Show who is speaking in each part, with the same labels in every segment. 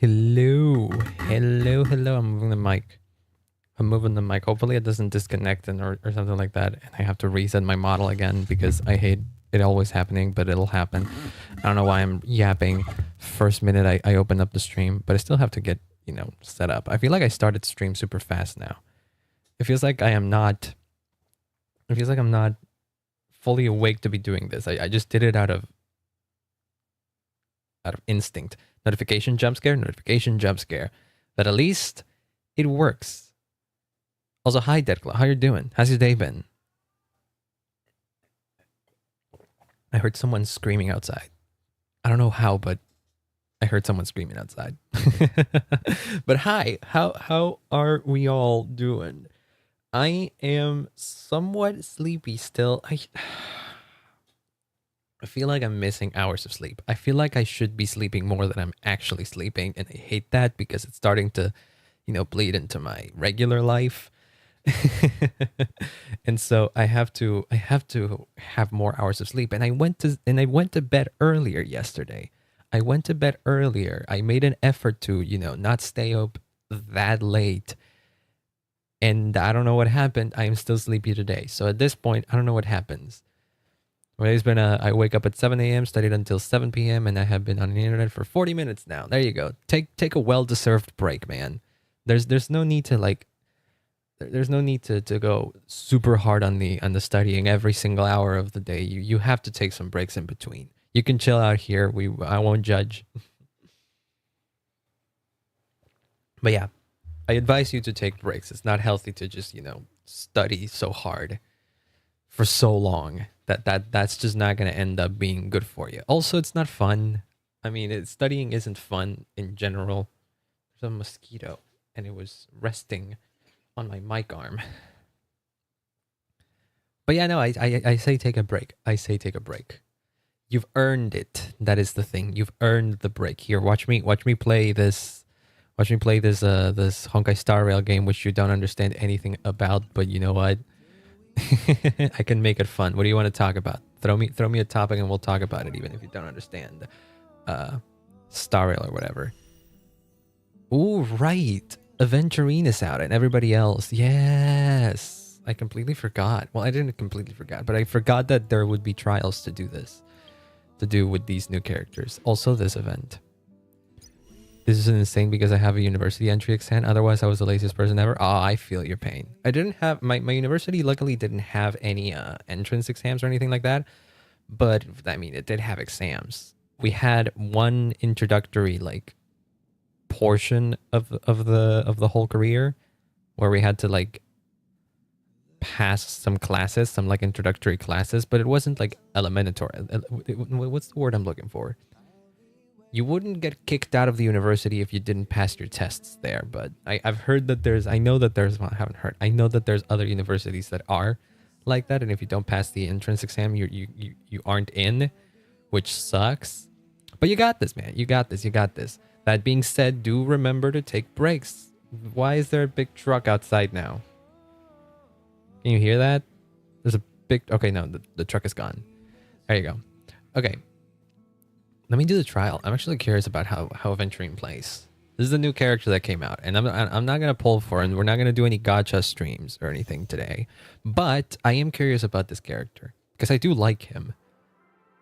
Speaker 1: Hello. Hello, hello. I'm moving the mic. Hopefully it doesn't disconnect or something like that. And I have to reset my model again because I hate it always happening, but it'll happen. I don't know why I'm yapping. First minute I open up the stream, but I still have to get, set up. I feel like I started stream super fast now. It feels like I'm not fully awake to be doing this. I just did it out of instinct. Notification jump scare. But at least it works. Also, hi Deadclaw, how you doing? How's your day been? I heard someone screaming outside. I don't know how, but I heard someone screaming outside. But hi, how are we all doing? I am somewhat sleepy still. I feel like I'm missing hours of sleep. I feel like I should be sleeping more than I'm actually sleeping, and I hate that because it's starting to, bleed into my regular life. And so I have to have more hours of sleep. And I went to bed earlier yesterday. I made an effort to, not stay up that late. And I don't know what happened. I am still sleepy today. So at this point, I don't know what happens. Today's been I wake up at 7 a.m., studied until 7 p.m., and I have been on the internet for 40 minutes now. There you go. Take a well-deserved break, man. There's no need to to go super hard on the studying every single hour of the day. You have to take some breaks in between. You can chill out here. I won't judge. But yeah, I advise you to take breaks. It's not healthy to just, study so hard for so long. That's just not going to end up being good for you. Also, it's not fun. I mean, studying isn't fun in general. There's a mosquito and it was resting on my mic arm. But yeah, no, I say take a break. You've earned it. That is the thing. You've earned the break. Here, watch me play this. Watch me play this Honkai Star Rail game, which you don't understand anything about, but you know what? I can make it fun. What do you want to talk about? Throw me a topic and we'll talk about it, even if you don't understand Star Rail or whatever. Ooh, right. Aventurine is out and everybody else. Yes. I completely forgot. Well, I didn't completely forget, but I forgot that there would be trials to do this. To do with these new characters. Also this event. This is insane because I have a university entry exam. Otherwise, I was the laziest person ever. Oh, I feel your pain. I didn't have... My university luckily didn't have any entrance exams or anything like that. But, I mean, it did have exams. We had one introductory, portion of the whole career where we had to, pass some classes, some, introductory classes. But it wasn't, elementary. What's the word I'm looking for? You wouldn't get kicked out of the university if you didn't pass your tests there, but I've heard that I know that there's other universities that are like that, and if you don't pass the entrance exam, you aren't in, which sucks. But you got this, man. You got this. That being said, do remember to take breaks. Why is there a big truck outside now? Can you hear that? There's a big... Okay, no, the truck is gone. There you go. Okay. Let me do the trial. I'm actually curious about how Aventurine plays. This is the new character that came out, and I'm not gonna pull for it, and we're not gonna do any gacha streams or anything today. But I am curious about this character because I do like him.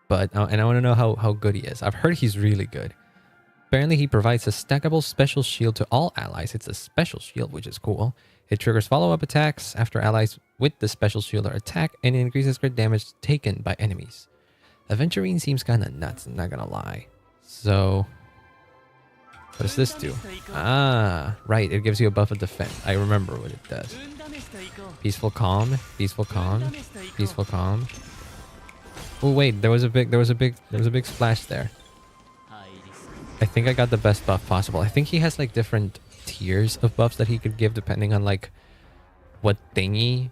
Speaker 1: But and I want to know how good he is. I've heard he's really good. Apparently, he provides a stackable special shield to all allies. It's a special shield, which is cool. It triggers follow-up attacks after allies with the special shield are attacked, and it increases crit damage taken by enemies. Aventurine seems kind of nuts, I'm not gonna lie. So, what does this do? Ah, right, it gives you a buff of defense. I remember what it does. Peaceful calm, peaceful calm, peaceful calm. Oh wait, there was a big splash there. I think I got the best buff possible. I think he has different tiers of buffs that he could give depending on what thingy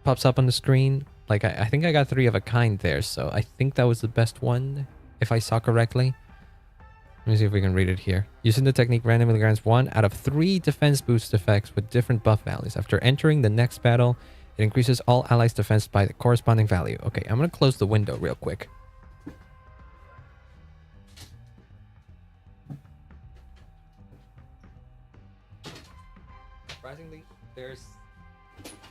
Speaker 1: pops up on the screen. I think I got 3 of a kind there, so I think that was the best one, if I saw correctly. Let me see if we can read it here. Using the technique randomly grants 1 out of 3 defense boost effects with different buff values. After entering the next battle, it increases all allies' defense by the corresponding value. Okay, I'm going to close the window real quick. surprisingly, there's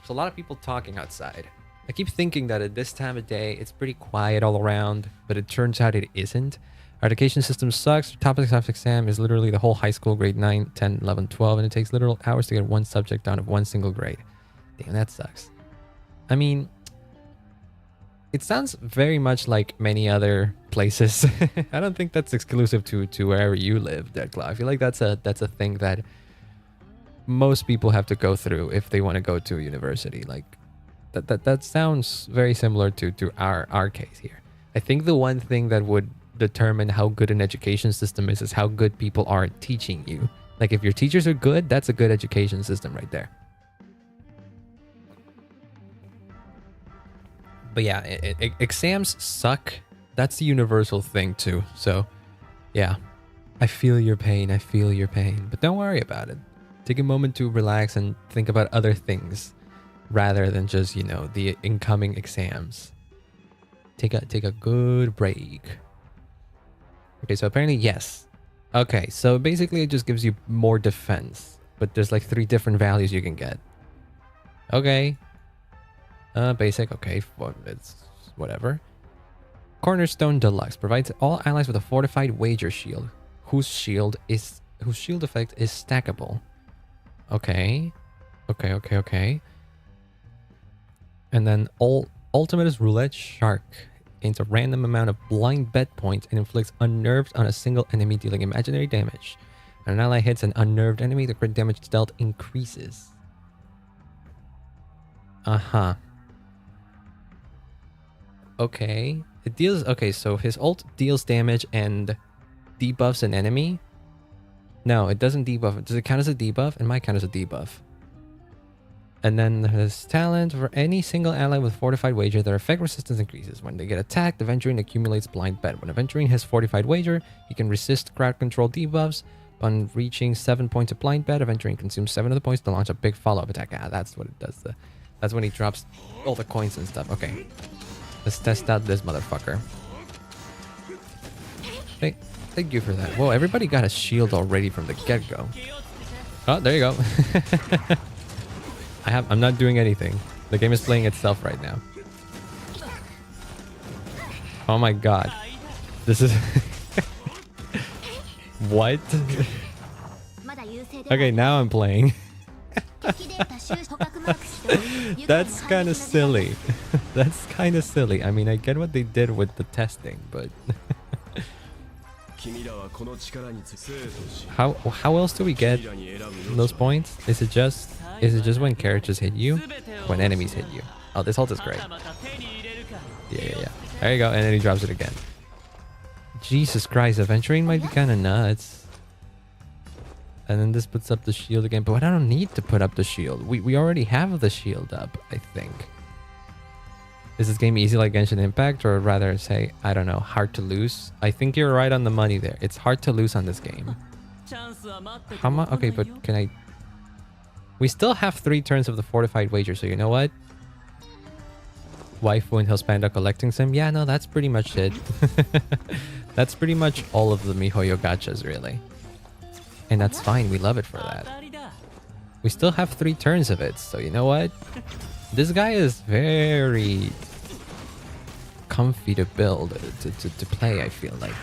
Speaker 1: a lot of people talking outside. I keep thinking that at this time of day, it's pretty quiet all around, but it turns out it isn't. Our education system sucks. The topic of exam is literally the whole high school, grade 9, 10, 11, 12, and it takes literal hours to get one subject down of one single grade. Damn, that sucks. I mean, it sounds very much like many other places. I don't think that's exclusive to wherever you live, Deadclaw. I feel like that's a thing that most people have to go through if they want to go to university. Like that sounds very similar to our case here. I think the one thing that would determine how good an education system is how good people are at teaching you. Like if your teachers are good, that's a good education system right there. But yeah, exams suck. That's the universal thing too. So yeah, I feel your pain. I feel your pain. But don't worry about it. Take a moment to relax and think about other things rather than just, you know, the incoming exams. Take a good break. Okay, so apparently yes. Okay, so basically it just gives you more defense, but there's like 3 different values you can get. Okay. Basic, okay, it's whatever. Cornerstone Deluxe provides all allies with a fortified wager shield, whose shield effect is stackable. Okay. Okay. And then ultimate is Roulette Shark. Gains a random amount of blind bet points and inflicts unnerved on a single enemy, dealing imaginary damage. When an ally hits an unnerved enemy, the crit damage dealt increases. Uh-huh. Okay. It deals... Okay, so his ult deals damage and debuffs an enemy. No, it doesn't debuff. Does it count as a debuff? It might count as a debuff. And then his talent for any single ally with fortified wager, their effect resistance increases. When they get attacked, the Aventurine accumulates blind bet. When Aventurine has fortified wager, he can resist crowd control debuffs. Upon reaching 7 points of blind bet, Aventurine consumes 7 of the points to launch a big follow-up attack. Ah, that's what it does. That's when he drops all the coins and stuff. Okay. Let's test out this motherfucker. Hey, thank you for that. Whoa, everybody got a shield already from the get-go. Oh, there you go. I'm not doing anything. The game is playing itself right now. Oh my god. This is... What? Okay, now I'm playing. That's kind of silly. That's kind of silly. I mean, I get what they did with the testing, but... How else do we get those points? Is it just when characters hit you? When enemies hit you? Oh, this ult is great. Yeah. There you go, and then he drops it again. Jesus Christ, Aventurine might be kind of nuts. And then this puts up the shield again, but I don't need to put up the shield. We already have the shield up, I think. Is this game easy like Genshin Impact, or rather say, I don't know, hard to lose? I think you're right on the money there. It's hard to lose on this game. How much? Okay, but can I... We still have 3 turns of the fortified wager, so you know what? Waifu and Hellspanda collecting sim? Yeah, no, that's pretty much it. That's pretty much all of the MiHoYo gachas, really. And that's fine, we love it for that. We still have 3 turns of it, so you know what? This guy is very comfy to build, to play, I feel like.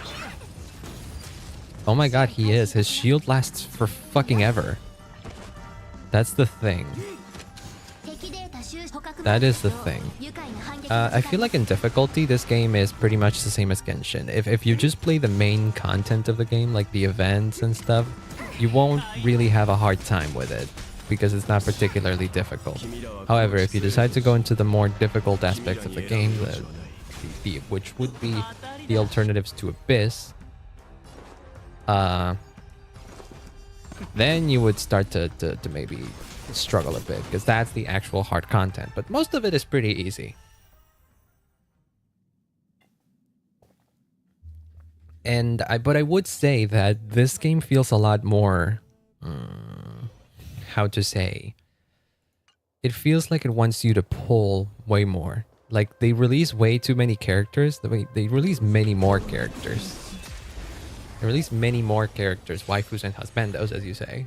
Speaker 1: Oh my god, he is. His shield lasts for fucking ever. That's the thing. That is the thing. I feel like in difficulty, this game is pretty much the same as Genshin. If you just play the main content of the game, like the events and stuff, you won't really have a hard time with it, because it's not particularly difficult. However, if you decide to go into the more difficult aspects of the game, which would be the alternatives to Abyss, then you would start to maybe struggle a bit, because that's the actual hard content. But most of it is pretty easy. And but I would say that this game feels a lot more... how to say? It feels like it wants you to pull way more. Like, they release way too many characters. They release many more characters. They release many more characters, waifus and husbandos, as you say,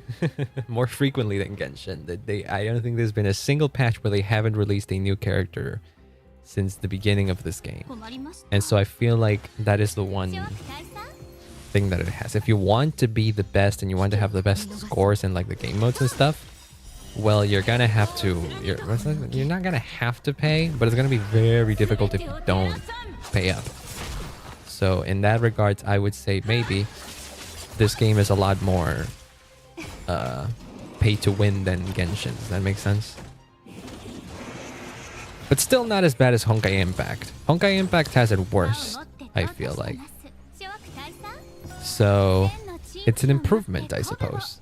Speaker 1: more frequently than Genshin. I don't think there's been a single patch where they haven't released a new character since the beginning of this game. And so I feel like that is the one thing that it has. If you want to be the best and you want to have the best scores in like the game modes and stuff, well, you're gonna have to. You're not gonna have to pay, but it's gonna be very difficult if you don't pay up. So in that regards, I would say maybe this game is a lot more pay to win than Genshin. Does that make sense? But still not as bad as Honkai Impact. Honkai Impact has it worse, I feel like. So it's an improvement, I suppose.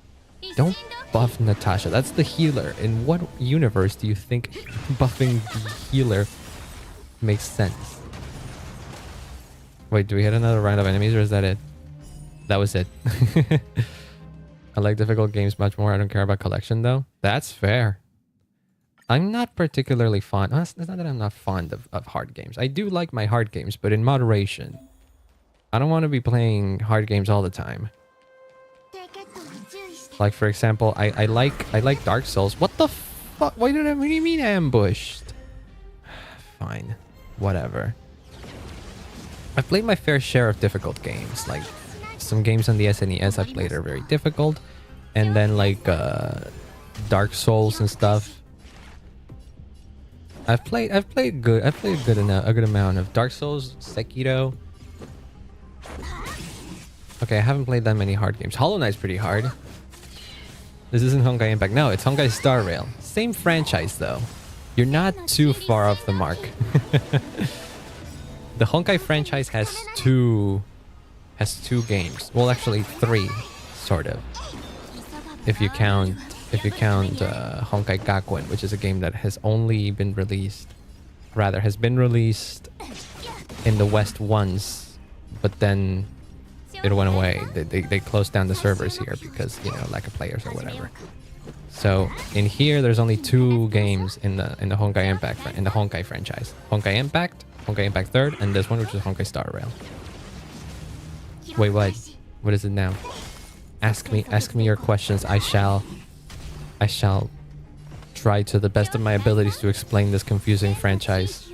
Speaker 1: Don't buff Natasha. That's the healer. In what universe do you think buffing the healer makes sense? Wait, do we hit another round of enemies or is that it? That was it. I like difficult games much more. I don't care about collection though. That's fair. I'm not particularly fond. It's not that I'm not fond of hard games. I do like my hard games, but in moderation. I don't want to be playing hard games all the time. Like for example, I like Dark Souls. What the fuck? What do you mean ambushed? Fine. Whatever. I've played my fair share of difficult games. Like some games on the SNES I played are very difficult. And then like Dark Souls and stuff. I've played a good amount of Dark Souls, Sekiro. Okay, I haven't played that many hard games. Hollow Knight's pretty hard. This isn't Honkai Impact. No, it's Honkai Star Rail. Same franchise though. You're not too far off the mark. The Honkai franchise has two games. Well, actually 3, sort of. If you count Honkai Gakuen, which is a game that has only been released, has been released in the West once, but then it went away. They closed down the servers here because, you know, lack of players or whatever. So in here, there's only 2 games in the Honkai Impact in the Honkai franchise. Honkai Impact 3rd, and this one, which is Honkai Star Rail. Wait, what? What is it now? Ask me your questions. I shall try to the best of my abilities to explain this confusing franchise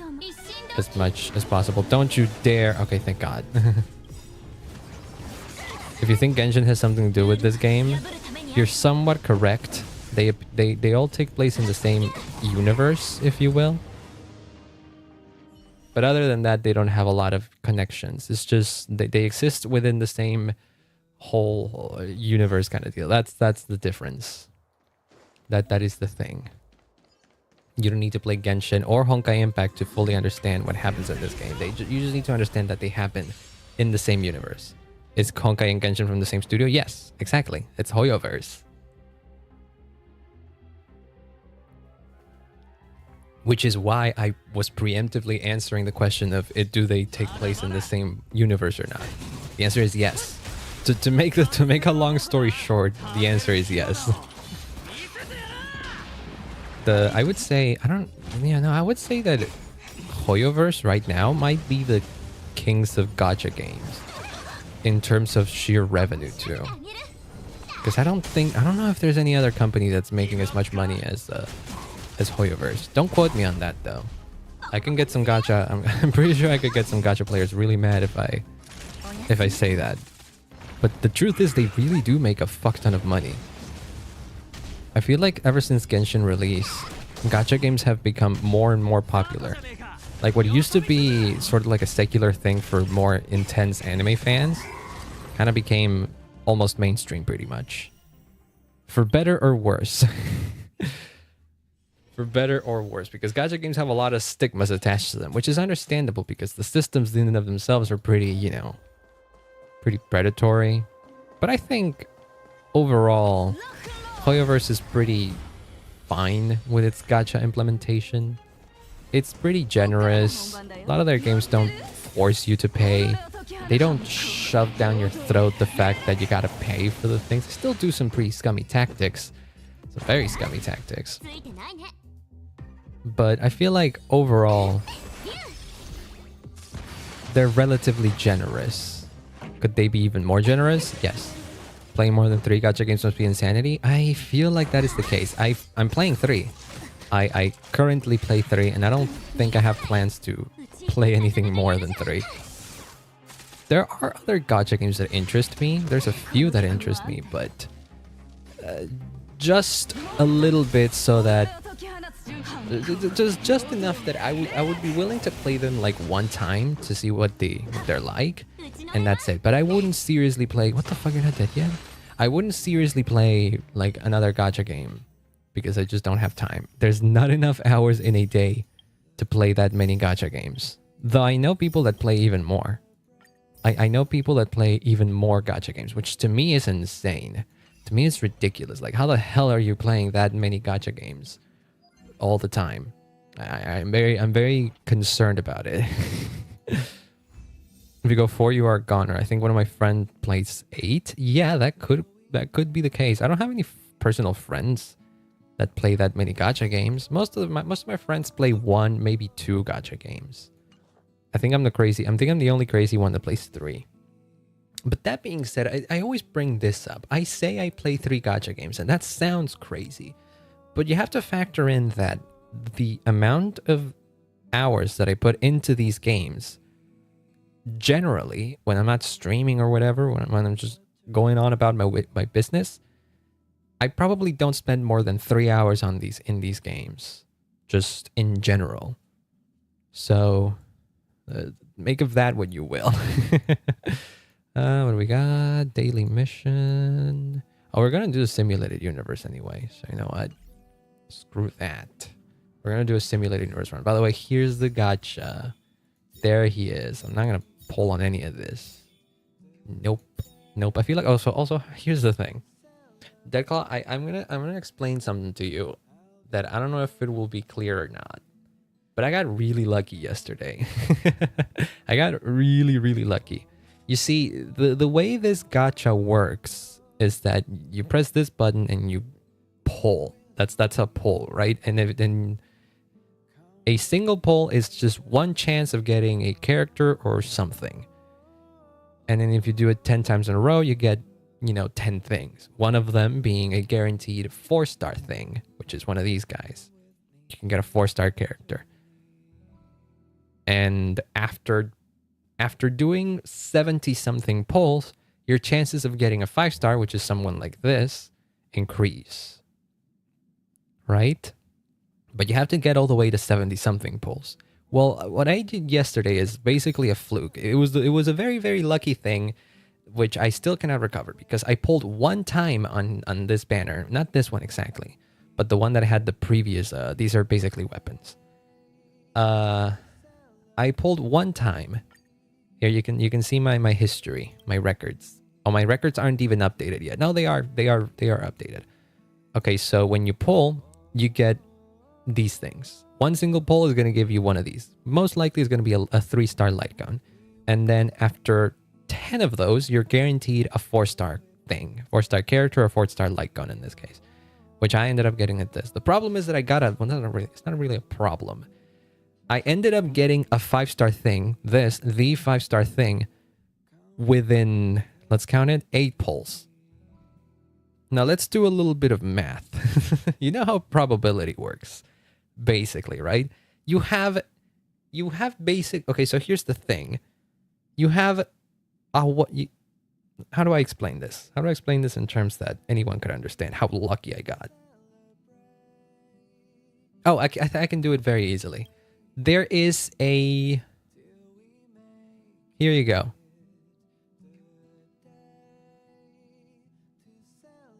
Speaker 1: as much as possible. Don't you dare. Okay, thank God. If you think Genshin has something to do with this game, you're somewhat correct. They all take place in the same universe, if you will. But other than that, they don't have a lot of connections. It's just they exist within the same whole universe kind of deal. That's the difference. That is the thing. You don't need to play Genshin or Honkai Impact to fully understand what happens in this game. You just need to understand that they happen in the same universe. Is Honkai and Genshin from the same studio? Yes, exactly. It's Hoyoverse. Which is why I was preemptively answering the question of do they take place in the same universe or not? The answer is yes. To make a long story short, the answer is yes. I would say I would say that Hoyoverse right now might be the kings of gacha games in terms of sheer revenue too. Because I don't know if there's any other company that's making as much money as Hoyoverse. Don't quote me on that though. I can get some gacha. I'm pretty sure I could get some gacha players really mad if I say that. But the truth is, they really do make a fuck ton of money. I feel like ever since Genshin release, gacha games have become more and more popular. Like what used to be sort of like a secular thing for more intense anime fans, kind of became almost mainstream pretty much. For better or worse. For better or worse, because gacha games have a lot of stigmas attached to them, which is understandable because the systems in and of themselves are pretty, pretty predatory. But I think overall, Hoyoverse is pretty fine with its gacha implementation. It's pretty generous. A lot of their games don't force you to pay. They don't shove down your throat the fact that you gotta pay for the things. They still do some pretty scummy tactics. Some very scummy tactics. But I feel like overall, they're relatively generous. Could they be even more generous? Yes. Playing more than 3 gacha games must be insanity. I feel like that is the case. I'm playing 3. I currently play 3, and I don't think I have plans to play anything more than 3. There are other gacha games that interest me. There's a few that interest me, but just a little bit so that just enough that I would be willing to play them like one time to see what they're like, and that's it. But I wouldn't seriously play. What the fuck, you're not dead yet? I wouldn't seriously play like another gacha game because I just don't have time. There's not enough hours in a day to play that many gacha games. Though I know people that play even more. I know people that play even more gacha games, which to me is insane. To me, it's ridiculous. Like, how the hell are you playing that many gacha games all the time? I'm very concerned about it. If you go 4, you are a goner. I think one of my friends plays 8. Yeah, that could be the case. I don't have any personal friends that play that many gacha games. Most of my friends play 1, maybe 2 gacha games. I think I'm the only crazy one that plays 3. But that being said, I always bring this up. I say I play 3 gacha games, and that sounds crazy. But you have to factor in that the amount of hours that I put into these games, generally, when I'm not streaming or whatever, when I'm just going on about my business, I probably don't spend more than 3 hours in these games, just in general. So make of that what you will. What do we got? Daily mission. Oh, we're gonna do a simulated universe anyway. So you know what? Screw that. We're gonna do a simulated universe run. By the way, here's the gacha. There he is. I'm not gonna pull on any of this. Nope. I feel like also here's the thing. Deadclaw, I'm gonna explain something to you that I don't know if it will be clear or not. But I got really lucky yesterday. I got really lucky. You see, the way this gacha works is that you press this button and you pull. That's a pull, right? And then a single pull is just one chance of getting a character or something. And then if you do it 10 times in a row, you get, 10 things. One of them being a guaranteed 4-star thing, which is one of these guys. You can get a 4-star character. And after doing 70-something pulls, your chances of getting a 5-star, which is someone like this, increase. Right? But you have to get all the way to 70-something pulls. Well, what I did yesterday is basically a fluke. It was a very, very lucky thing, which I still cannot recover, because I pulled one time on this banner. Not this one exactly, but the one that had the previous, these are basically weapons. I pulled one time. Here you can see my history, my records. Oh, my records aren't even updated yet. No, they are updated. Okay, so when you pull, you get these things. One single pull is going to give you one of these. Most likely is going to be a 3-star light gun. And then after 10 of those, you're guaranteed a 4-star thing. 4-star character or 4-star light gun in this case. Which I ended up getting at this. The problem is that I got it's not really a problem. I ended up getting a 5-star thing, the 5-star thing, within, let's count it, 8 pulls. Now let's do a little bit of math. You know how probability works, basically, right? You have basic, okay, so here's the thing. You have, how do I explain this? How do I explain this in terms that anyone could understand how lucky I got? Oh, I can do it very easily. There is a... Here you go.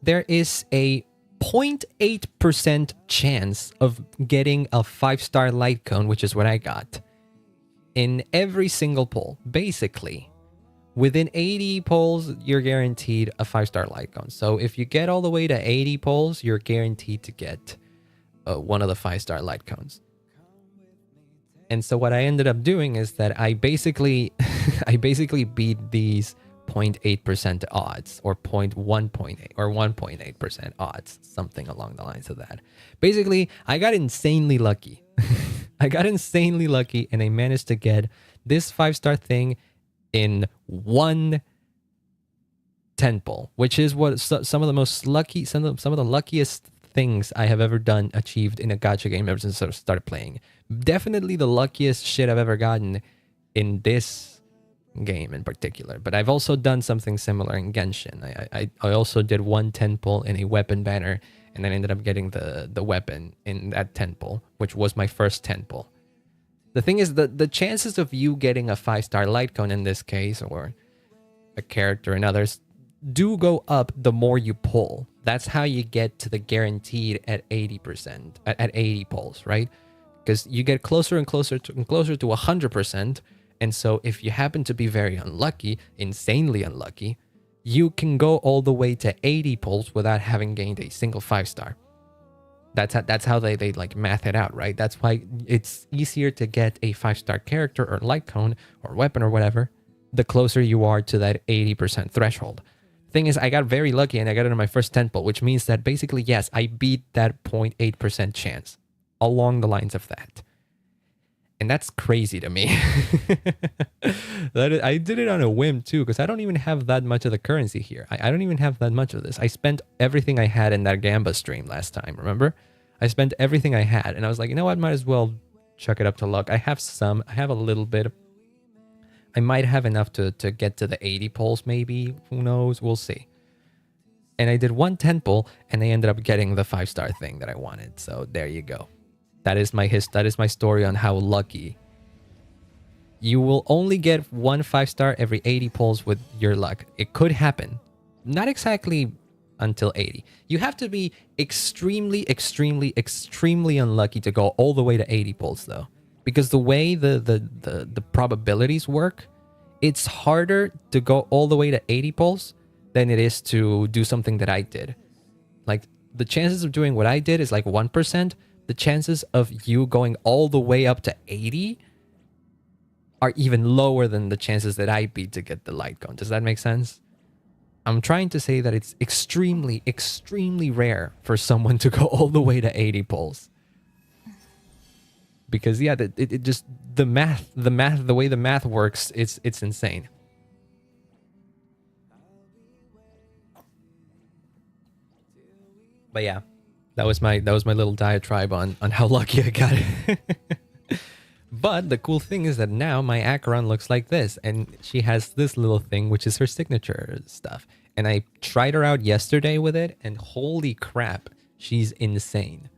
Speaker 1: There is a 0.8% chance of getting a 5-star light cone, which is what I got, in every single pull. Basically, within 80 pulls, you're guaranteed a 5-star light cone. So if you get all the way to 80 pulls, you're guaranteed to get one of the 5-star light cones. And so what I ended up doing is that I basically beat these 0.8% odds, or 1.8 or 1.8% odds, something along the lines of that. Basically, I got insanely lucky. I got insanely lucky, and I managed to get this 5-star thing in one temple, which is what some of the most lucky, some of the luckiest things I have ever done achieved in a gacha game ever since I started playing. Definitely the luckiest shit I've ever gotten in this game in particular. But I've also done something similar in Genshin. I also did one temple in a weapon banner, and then ended up getting the weapon in that temple, which was my first temple. The thing is, the chances of you getting a 5-star light cone in this case, or a character in others, do go up the more you pull. That's how you get to the guaranteed at 80%, at 80 pulls, right? Because you get closer and closer to 100%. And so if you happen to be very unlucky, insanely unlucky, you can go all the way to 80 pulls without having gained a single 5-star. That's how they like math it out, right? That's why it's easier to get a 5-star character or light cone or weapon or whatever the closer you are to that 80% threshold. Thing is, I got very lucky and I got it on my first temple, which means that basically, yes, I beat that 0.8% chance along the lines of that. And that's crazy to me. I did it on a whim too, because I don't even have that much of the currency here. I don't even have that much of this. I spent everything I had in that Gamba stream last time, remember? I spent everything I had, and I was like, you know what, might as well chuck it up to luck. I have a little bit. I might have enough to get to the 80 pulls maybe. Who knows? We'll see. And I did one temple, and I ended up getting the 5-star thing that I wanted. So there you go. That is my story on how lucky. You will only get one 5-star every 80 pulls with your luck. It could happen. Not exactly until 80. You have to be extremely, extremely, extremely unlucky to go all the way to 80 pulls though. Because the way the probabilities work, it's harder to go all the way to 80 pulls than it is to do something that I did. Like, the chances of doing what I did is like 1%. The chances of you going all the way up to 80 are even lower than the chances that I beat to get the light cone. Does that make sense? I'm trying to say that it's extremely, extremely rare for someone to go all the way to 80 pulls. Because yeah, it just the way the math works, it's insane. But yeah, that was my little diatribe on how lucky I got it. But the cool thing is that now my Acheron looks like this, and she has this little thing which is her signature stuff. And I tried her out yesterday with it, and holy crap, she's insane.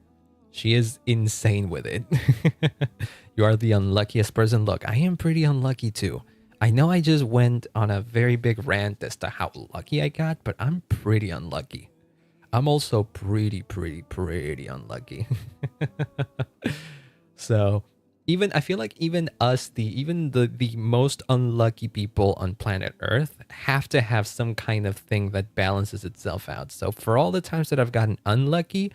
Speaker 1: She is insane with it. You are the unluckiest person. Look, I am pretty unlucky too. I know I just went on a very big rant as to how lucky I got, but I'm pretty unlucky. I'm also pretty unlucky. So I feel like even the most unlucky people on planet Earth have to have some kind of thing that balances itself out. So for all the times that I've gotten unlucky,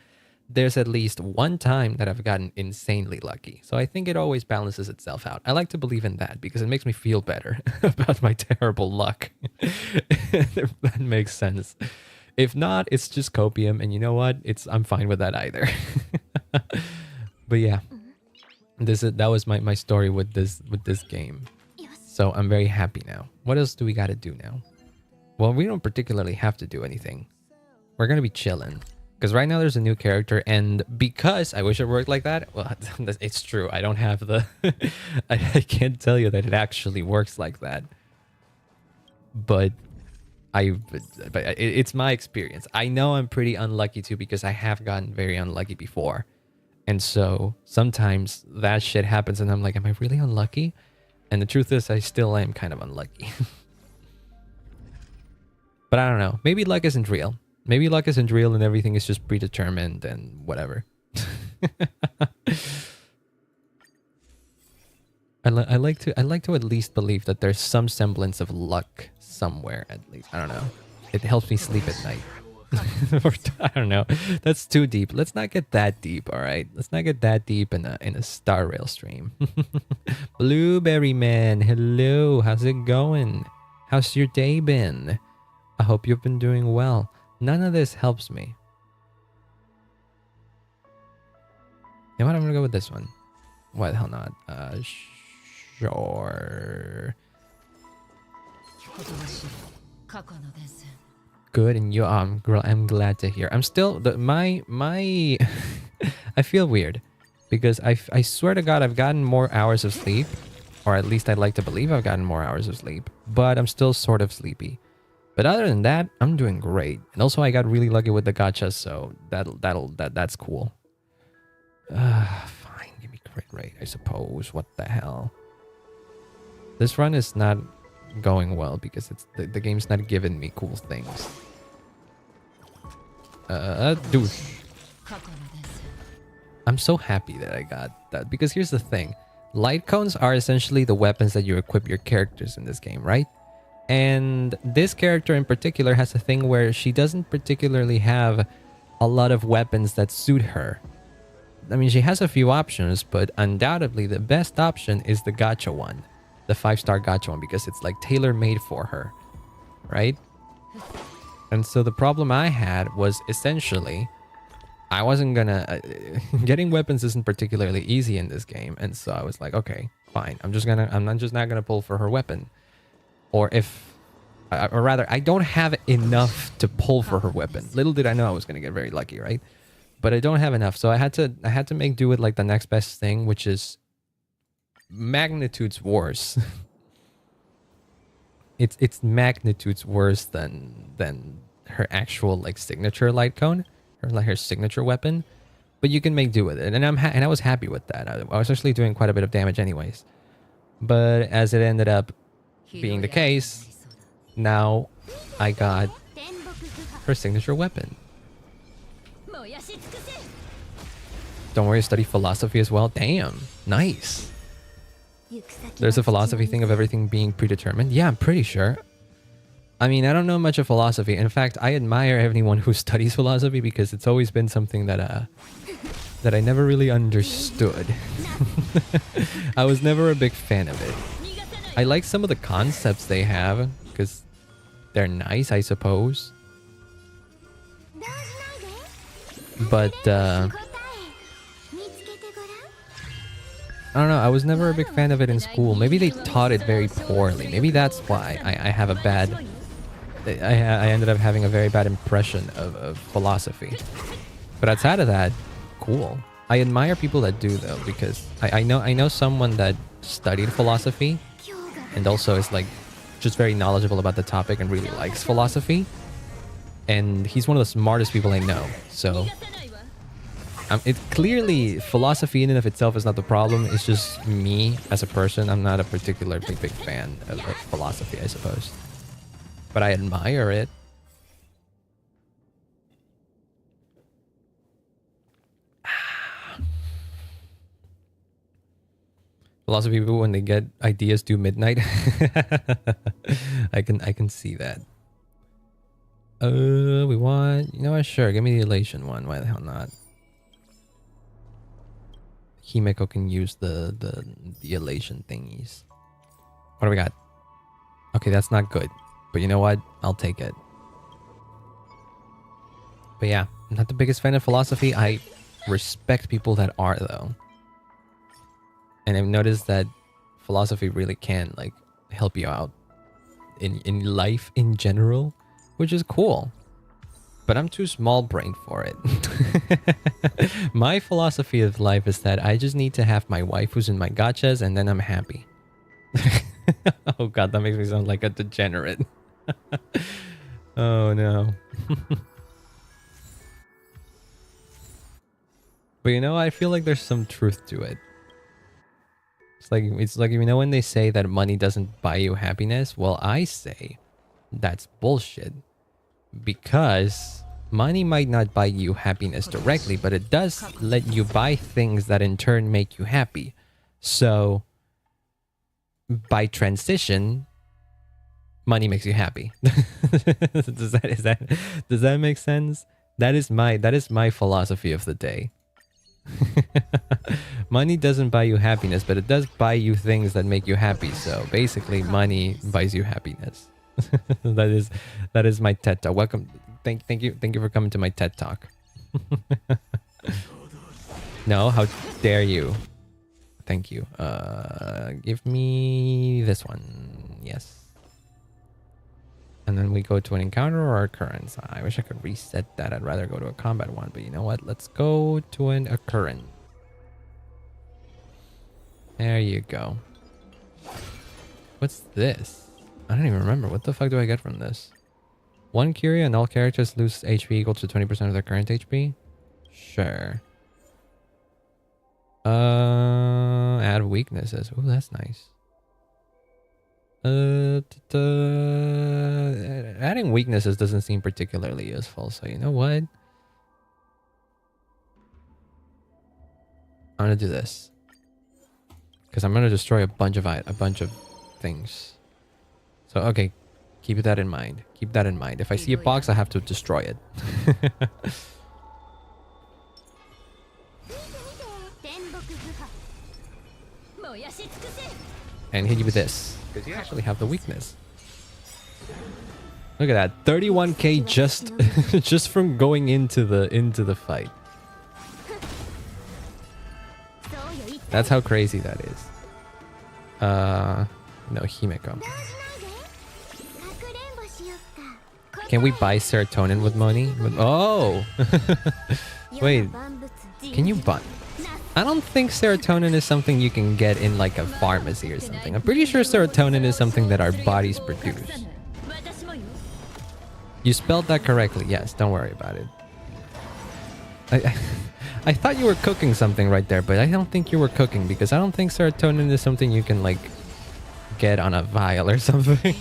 Speaker 1: there's at least one time that I've gotten insanely lucky. So I think it always balances itself out. I like to believe in that because it makes me feel better about my terrible luck. If that makes sense. If not, it's just copium, and you know what? I'm fine with that either. But yeah, that was my story with this game. So I'm very happy now. What else do we got to do now? Well, we don't particularly have to do anything. We're gonna be chilling. Because right now there's a new character, and because I wish it worked like that, well, it's true. I don't have the... I can't tell you that it actually works like that. But it's my experience. I know I'm pretty unlucky too, because I have gotten very unlucky before. And so sometimes that shit happens and I'm like, am I really unlucky? And the truth is I still am kind of unlucky. But I don't know. Maybe luck isn't real. Maybe luck isn't real and everything is just predetermined and whatever. I like to at least believe that there's some semblance of luck somewhere, at least. I don't know. It helps me sleep at night. I don't know. That's too deep. Let's not get that deep, all right? Let's not get that deep in a Star Rail stream. Blueberry Man, hello. How's it going? How's your day been? I hope you've been doing well. None of this helps me. You know what? I'm gonna go with this one. Why the hell not? Sure. good, and you girl, I'm glad to hear. I'm still my I feel weird because I swear to God I've gotten more hours of sleep, or at least I'd like to believe I've gotten more hours of sleep, but I'm still sort of sleepy. But other than that, I'm doing great. And also I got really lucky with the gachas, so that's cool. Fine, give me crit rate, I suppose. What the hell? This run is not going well because it's the game's not giving me cool things. Douche. I'm so happy that I got that, because here's the thing. Light cones are essentially the weapons that you equip your characters in this game, right? And this character in particular has a thing where she doesn't particularly have a lot of weapons that suit her. I mean, she has a few options, but undoubtedly the best option is the gacha one. The 5-star gacha one, because it's like tailor-made for her, right? And so the problem I had was essentially I wasn't gonna getting weapons isn't particularly easy in this game, and so I was like, okay, fine, I'm not gonna pull for her weapon. Or or rather, I don't have enough to pull for her weapon. Little did I know I was gonna get very lucky, right? But I don't have enough, so I had to make do with like the next best thing, which is magnitudes worse. it's magnitudes worse than her actual like signature light cone, or like her signature weapon. But you can make do with it, and I was happy with that. I was actually doing quite a bit of damage anyways. But as it ended up being the case, now I got her signature weapon. Don't worry, study philosophy as well. Damn, nice. There's a philosophy thing of everything being predetermined. Yeah, I'm pretty sure. I mean, I don't know much of philosophy. In fact, I admire anyone who studies philosophy, because it's always been something that that I never really understood. I was never a big fan of it. I like some of the concepts they have because they're nice, I suppose. But I don't know, I was never a big fan of it in school. Maybe they taught it very poorly. Maybe that's why I have a bad... I ended up having a very bad impression of philosophy. But outside of that, cool. I admire people that do, though, because I know someone that studied philosophy and also is like just very knowledgeable about the topic and really likes philosophy. And he's one of the smartest people I know. So it's clearly philosophy in and of itself is not the problem. It's just me as a person. I'm not a particular big fan of philosophy, I suppose. But I admire it. Philosophy people, when they get ideas, do midnight. I can see that. We want, you know what? Sure, give me the elation one. Why the hell not? Himeko can use the elation thingies. What do we got? Okay, that's not good. But you know what? I'll take it. But yeah, I'm not the biggest fan of philosophy. I respect people that are, though. And I've noticed that philosophy really can like help you out in life in general, which is cool. But I'm too small-brained for it. My philosophy of life is that I just need to have my wife who's in my gachas, and then I'm happy. Oh god, that makes me sound like a degenerate. Oh no. But you know, I feel like there's some truth to it. It's like, you know, when they say that money doesn't buy you happiness, well, I say that's bullshit. Because money might not buy you happiness directly, but it does let you buy things that in turn make you happy. So by transition, money makes you happy. Does that make sense? That is my philosophy of the day. Money doesn't buy you happiness, but it does buy you things that make you happy. So basically, money buys you happiness. that is my TED talk. Welcome, thank you for coming to my TED talk. No, how dare you? Thank you. Give me this one. Yes. And then we go to an encounter or occurrence. I wish I could reset that. I'd rather go to a combat one, but you know what? Let's go to an occurrence. There you go. What's this? I don't even remember. What the fuck do I get from this? 1 Curia and all characters lose HP equal to 20% of their current HP? Sure. Add weaknesses. Oh, that's nice. Adding weaknesses doesn't seem particularly useful, so you know what? I'm gonna do this. Because I'm gonna destroy a bunch of things. So okay, keep that in mind. Keep that in mind. If I see a box, I have to destroy it. And hit you with this, because you actually have the weakness. Look at that, 31k just just from going into the fight. That's how crazy that is. No, Himeko. Can we buy serotonin with money? Oh! Wait, can you buy? I don't think serotonin is something you can get in like a pharmacy or something. I'm pretty sure serotonin is something that our bodies produce. You spelled that correctly. Yes, don't worry about it. I thought you were cooking something right there, but I don't think you were cooking because I don't think serotonin is something you can like get on a vial or something.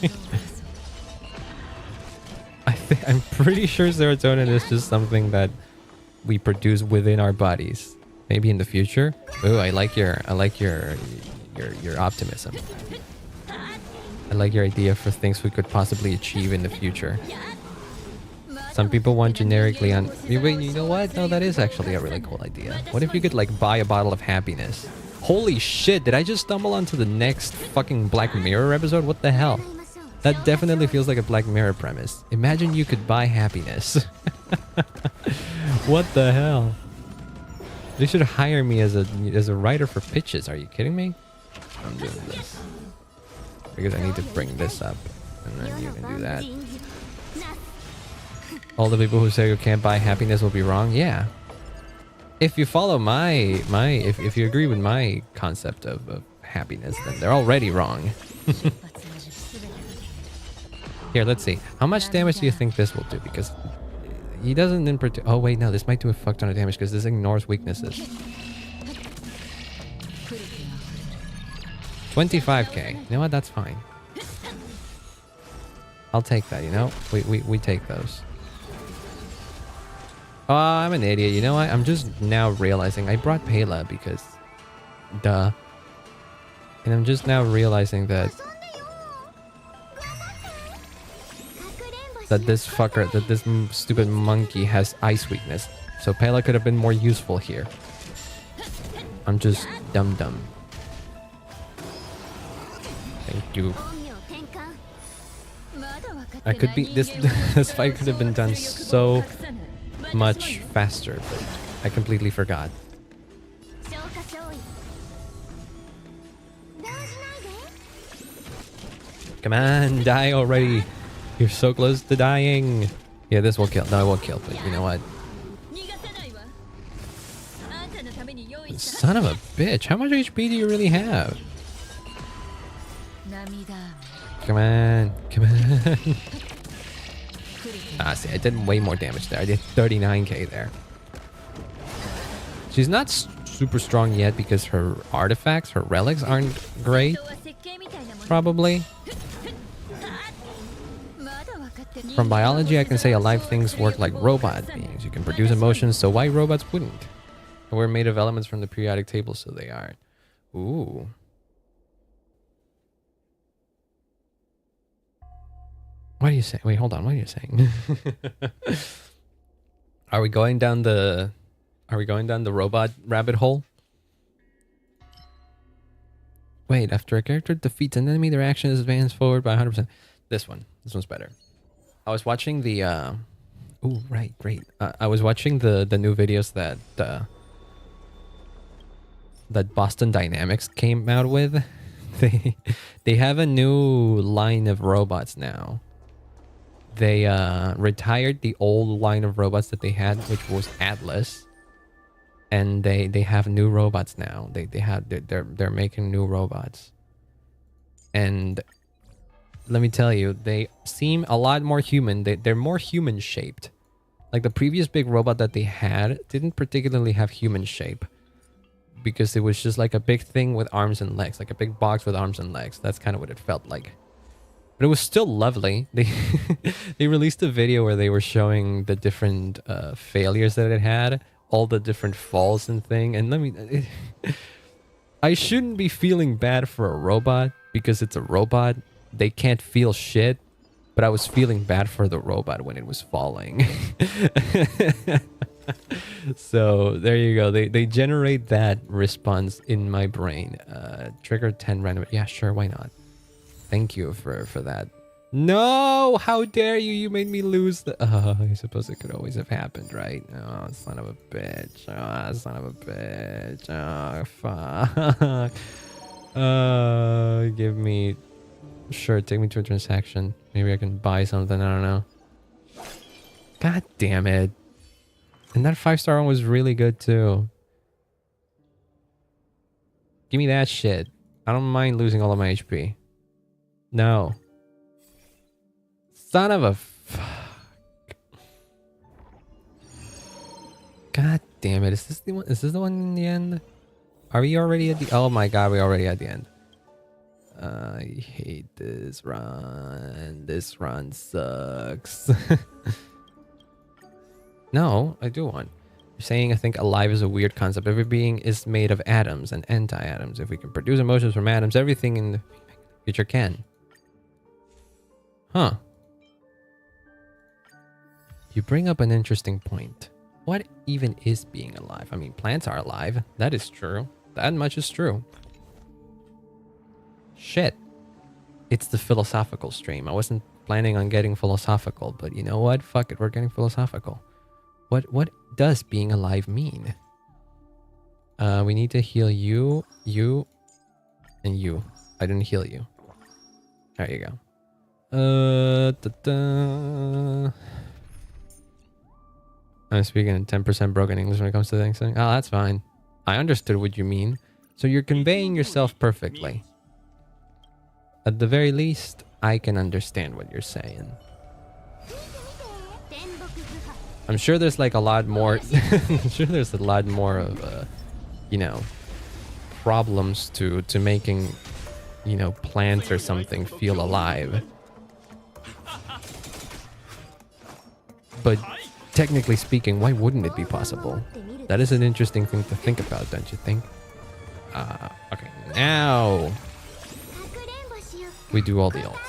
Speaker 1: I'm pretty sure serotonin is just something that we produce within our bodies. Maybe in the future. Ooh, I like your optimism. I like your idea for things we could possibly achieve in the future. Some people want generically on. Wait, you know what? No, that is actually a really cool idea. What if you could like buy a bottle of happiness? Holy shit! Did I just stumble onto the next fucking Black Mirror episode? What the hell? That definitely feels like a Black Mirror premise. Imagine you could buy happiness. What the hell? They should hire me as a writer for pitches. Are you kidding me? I'm doing this because I need to bring this up, and then you can do that. All the people who say you can't buy happiness will be wrong. Yeah. If you follow if you agree with my concept of happiness, then they're already wrong. Here, let's see. How much damage do you think this will do? Because he doesn't in particular. Oh wait, no, this might do a fuck ton of damage because this ignores weaknesses. 25k. You know what? That's fine. I'll take that. You know, we take those. Oh, I'm an idiot. You know what? I'm just now realizing I brought Pela because, duh. And I'm just now realizing that this fucker, that this stupid monkey has ice weakness. So Pela could have been more useful here. I'm just dumb. Thank you. I could be this fight could have been done so much faster, but I completely forgot. Come on, die already. You're so close to dying. Yeah, this will kill. No, it won't kill, but you know what? Son of a bitch. How much HP do you really have? Come on. Come on. Ah, see, I did way more damage there. I did 39k there. She's not super strong yet because her artifacts, her relics aren't great. Probably. From biology, I can say alive things work like robot beings. You can produce emotions, so why robots wouldn't? And we're made of elements from the periodic table, so they aren't. Ooh. What are you saying? Wait, hold on. What are you saying? Are we going down the robot rabbit hole? Wait, after a character defeats an enemy, their action is advanced forward by 100%. This one's better. I was watching the ooh, right, great. I was watching the new videos that Boston Dynamics came out with. They have a new line of robots now. They retired the old line of robots that they had, which was Atlas, and they have new robots now. They're making new robots, and let me tell you, they seem a lot more human. They're more human shaped. Like the previous big robot that they had didn't particularly have human shape, because it was just like a big thing with arms and legs, like a big box with arms and legs. That's kind of what it felt like. But it was still lovely. They released a video where they were showing the different failures that it had, all the different falls and thing. And I shouldn't be feeling bad for a robot because it's a robot. They can't feel shit. But I was feeling bad for the robot when it was falling. So there you go. They generate that response in my brain. Trigger 10 random. Yeah, sure. Why not? Thank you for that. No! How dare you? You made me lose the... Oh, I suppose it could always have happened, right? Oh, son of a bitch. Oh, son of a bitch. Oh, fuck. Give me... Sure, take me to a transaction. Maybe I can buy something. I don't know. God damn it. And that 5-star one was really good, too. Give me that shit. I don't mind losing all of my HP. No. Son of a fuck. God damn it. Is this the one? Is this the one in the end? Are we already at the... Oh my god, we're already at the end. I hate this run. This run sucks. No, I do want. You're saying I think alive is a weird concept. Every being is made of atoms and anti-atoms. If we can produce emotions from atoms, everything in the future can. Huh. You bring up an interesting point. What even is being alive? I mean, plants are alive. That is true. That much is true. Shit. It's the philosophical stream. I wasn't planning on getting philosophical, but you know what? Fuck it, we're getting philosophical. What does being alive mean? We need to heal you, you, and you. I didn't heal you. There you go. I'm speaking in 10% broken English when it comes to things. Oh, that's fine. I understood what you mean. So you're conveying yourself perfectly. At the very least, I can understand what you're saying. I'm sure there's like a lot more... I'm sure there's a lot more of, you know, problems to making, you know, plants or something feel alive. But technically speaking, why wouldn't it be possible? That is an interesting thing to think about, don't you think? Okay, now we do all the ults.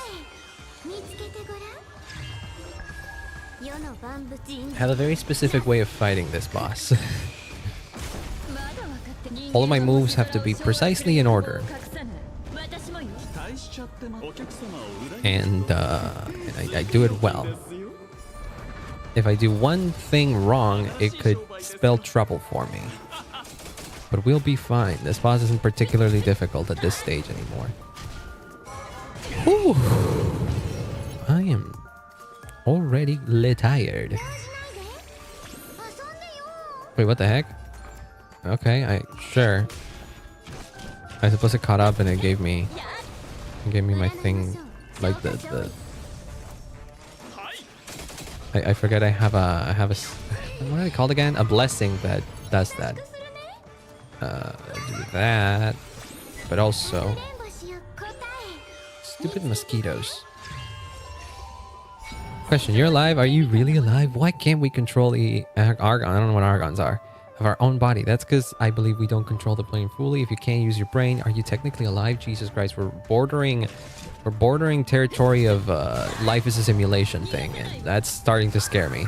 Speaker 1: Have a very specific way of fighting this boss. All of my moves have to be precisely in order. And I do it well. If I do one thing wrong, it could spell trouble for me. But we'll be fine. This boss isn't particularly difficult at this stage anymore. Whew. I am already tired. Wait, what the heck? Okay, sure. I suppose it caught up and it gave me my thing, like the I forget I have a what are they called again? A blessing that does that. Do that, but also stupid mosquitoes. Question, you're alive? Are you really alive? Why can't we control the Argon? I don't know what Argons are. Of our own body. That's because I believe we don't control the plane fully. If you can't use your brain, are you technically alive? Jesus Christ, we're bordering territory of life is a simulation thing, and that's starting to scare me.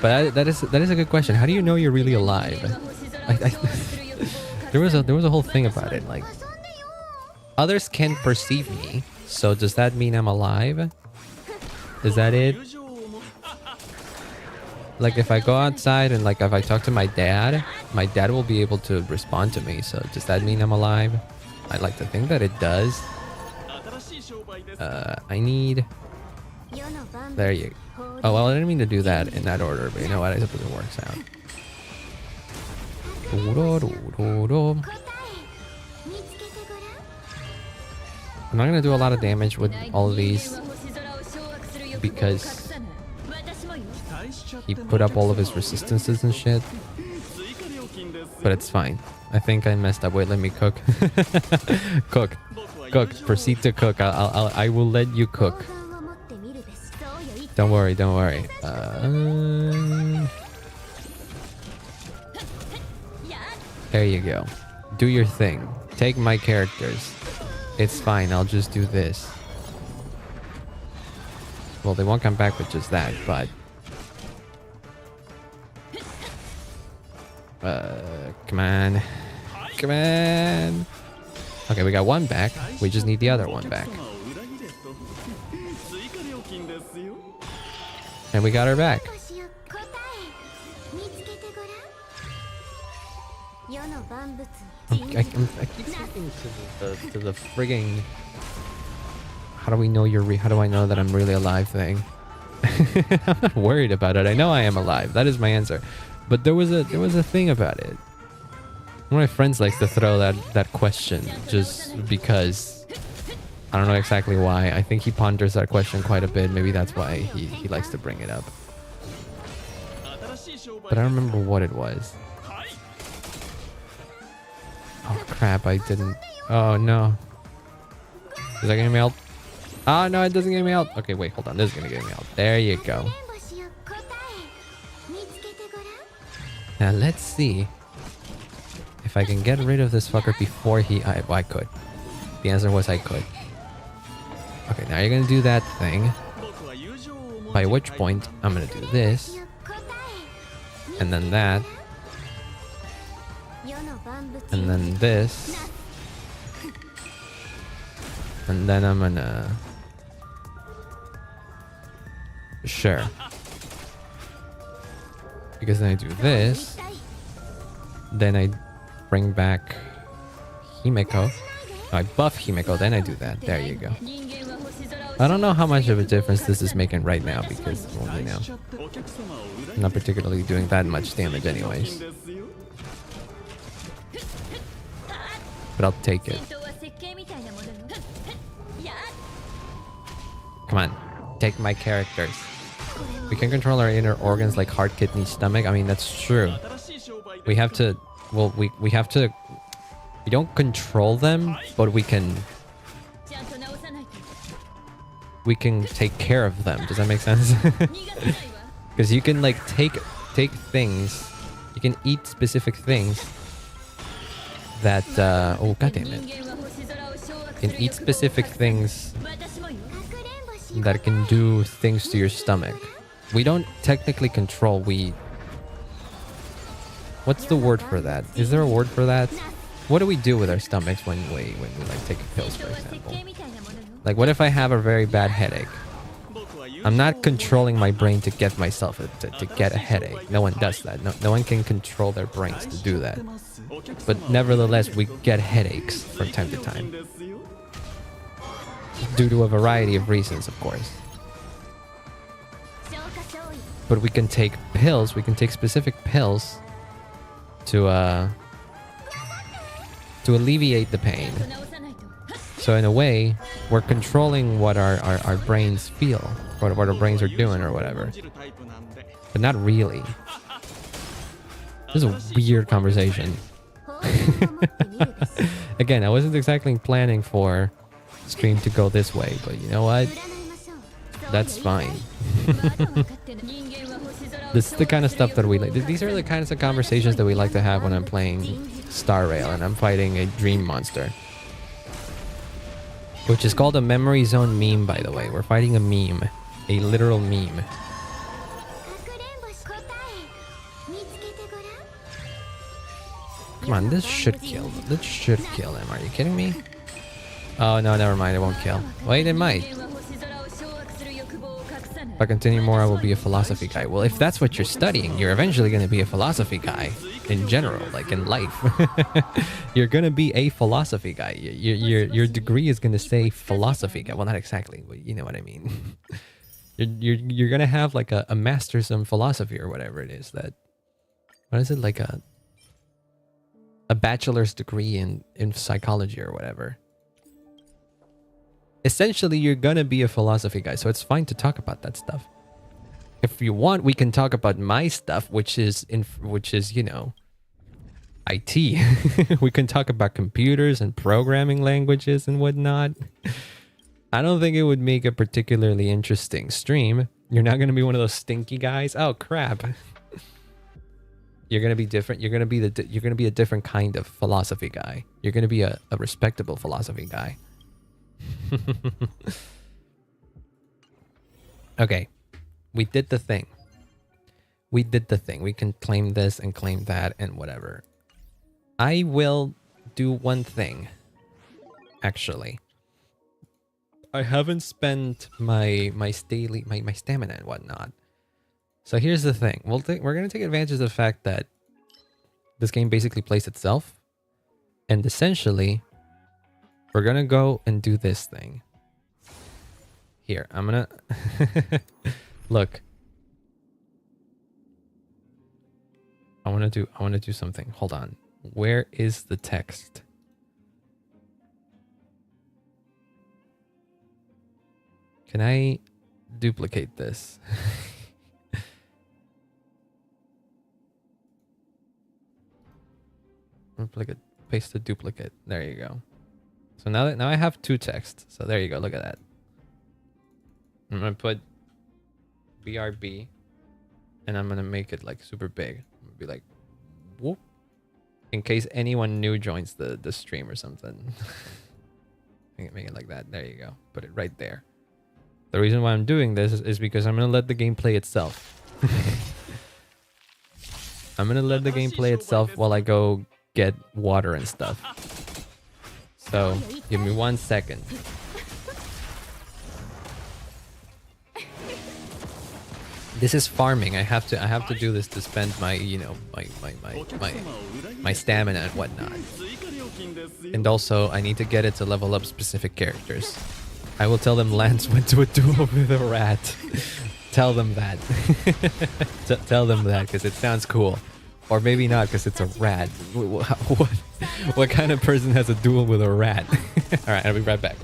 Speaker 1: But that is a good question. How do you know you're really alive? There was a whole thing about it. Like, others can perceive me, so does that mean I'm alive? Is that it? Like, if I go outside and like if I talk to my dad will be able to respond to me. So does that mean I'm alive? I'd like to think that it does. I need... There you... Oh, well, I didn't mean to do that in that order, but you know what? I suppose it works out. I'm not gonna do a lot of damage with all of these because he put up all of his resistances and shit. But it's fine. I think I messed up. Wait, let me cook. Cook. Cook. Proceed to cook. I will let you cook. Don't worry, don't worry. There you go. Do your thing. Take my characters. It's fine, I'll just do this. Well, they won't come back with just that, but... come on. Come on! Okay, we got one back. We just need the other one back. And we got her back. I keep speaking to the frigging how do we know how do I know that I'm really alive thing. I'm not worried about it. I know I am alive. That is my answer. But there was a thing about it. One of my friends likes to throw that question just because I don't know exactly why. I think he ponders that question quite a bit. Maybe that's why he likes to bring it up. But I don't remember what it was. Oh crap, I didn't... Oh no. Is that getting me out? Oh no, it doesn't get me out. Okay, wait, hold on. This is gonna get me out. There you go. Now let's see if I can get rid of this fucker before he... I could. The answer was I could. Okay, now you're gonna do that thing. By which point, I'm gonna do this. And then that. And then this. And then I'm gonna... Sure. Because then I do this. Then I bring back Himeko. I buff Himeko, then I do that. There you go. I don't know how much of a difference this is making right now because, well, you know, I'm not particularly doing that much damage anyways. But I'll take it. Come on, take my characters. We can control our inner organs like heart, kidney, stomach. I mean, that's true. We have to, well, we have to, we don't control them, but we can take care of them. Does that make sense? Because you can like take things, you can eat specific things that, oh god damn it. You can eat specific things that can do things to your stomach. We don't technically control, what's the word for that? Is there a word for that? What do we do with our stomachs when we like take pills, for example? Like, what if I have a very bad headache? I'm not controlling my brain to get myself to get a headache. No one does that. No one can control their brains to do that. But nevertheless, we get headaches from time to time. Due to a variety of reasons, of course. But we can take pills, we can take specific pills to alleviate the pain. So in a way, we're controlling what our brains feel, what our brains are doing or whatever. But not really. This is a weird conversation. Again, I wasn't exactly planning for stream to go this way, but you know what? That's fine. This is the kind of stuff that we like. These are the kinds of conversations that we like to have when I'm playing Star Rail and I'm fighting a dream monster. Which is called a memory zone meme, by the way. We're fighting a meme. A literal meme. Come on, this should kill. This should kill him. Are you kidding me? Oh no, never mind. It won't kill. Wait, it might. I continue more, I will be a philosophy guy. Well, if that's what you're studying, you're eventually going to be a philosophy guy in general, like in life. You're going to be a philosophy guy. Your degree is going to say philosophy guy. Well, not exactly, but you know what I mean. You're going to have like a master's in philosophy or whatever it is. What is it, like a bachelor's degree in psychology or whatever. Essentially, you're gonna be a philosophy guy, so it's fine to talk about that stuff. If you want, we can talk about my stuff, which is you know, IT. We can talk about computers and programming languages and whatnot. I don't think it would make a particularly interesting stream. You're not gonna be one of those stinky guys. Oh crap! You're gonna be different. You're gonna be a different kind of philosophy guy. You're gonna be a respectable philosophy guy. Okay, we did the thing. We can claim this and claim that and whatever. I will do one thing. Actually, I haven't spent my stamina and whatnot. So here's the thing. We're gonna take advantage of the fact that this game basically plays itself, and essentially, we're gonna go and do this thing. Here, I'm gonna look. I wanna do something. Hold on. Where is the text? Can I duplicate this? Duplicate, paste the duplicate. There you go. So now I have two texts. So there you go. Look at that. I'm gonna put BRB, and I'm gonna make it like super big. I'm gonna be like, whoop, in case anyone new joins the stream or something. Make it like that. There you go. Put it right there. The reason why I'm doing this is because I'm gonna let the game play itself. I'm gonna let the game play itself while I go get water and stuff. So give me 1 second. This is farming. I have to do this to spend my, you know, my stamina and whatnot. And also I need to get it to level up specific characters. I will tell them Lance went to a duel with a rat. Tell them that. Tell them that because it sounds cool. Or maybe not because it's a rat. What kind of person has a duel with a rat? Alright, I'll be right back.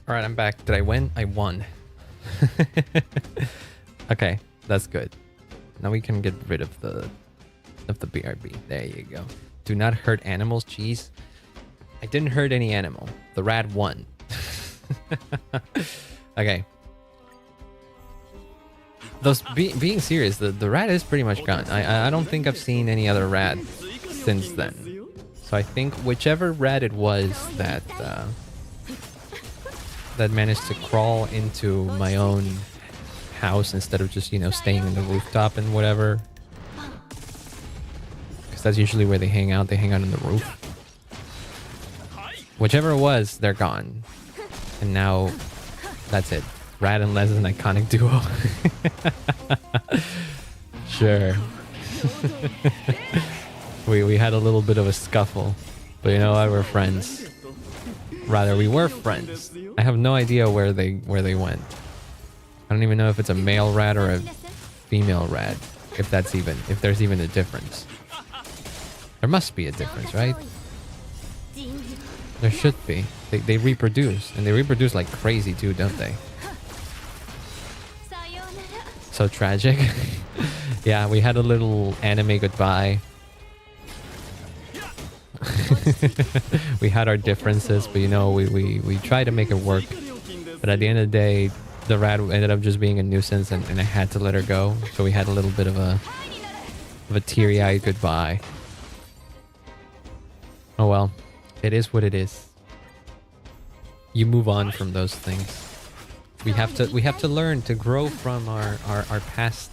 Speaker 1: All right, I'm back. Did I win? I won. Okay, that's good. Now we can get rid of the BRB. There you go. Do not hurt animals. Jeez, I didn't hurt any animal. The rat won. Okay. Those being serious, the rat is pretty much gone. I don't think I've seen any other rat since then. So I think whichever rat it was that that managed to crawl into my own house instead of just, you know, staying in the rooftop and whatever. Because that's usually where they hang out. They hang out on the roof. Whichever it was, they're gone. And now, that's it. Rad and Les is an iconic duo. Sure. we had a little bit of a scuffle. But you know what? We're friends. Rather, we were friends. I have no idea where they went. I don't even know if it's a male rat or a female rat. If there's even a difference. There must be a difference, right? There should be. They reproduce. And they reproduce like crazy too, don't they? So tragic. Yeah, we had a little anime goodbye. We had our differences, but you know, we tried to make it work. But at the end of the day, the rat ended up just being a nuisance, and I had to let her go. So we had a little bit of a teary-eyed goodbye. Oh well, it is what it is. You move on from those things. We have to learn to grow from our past,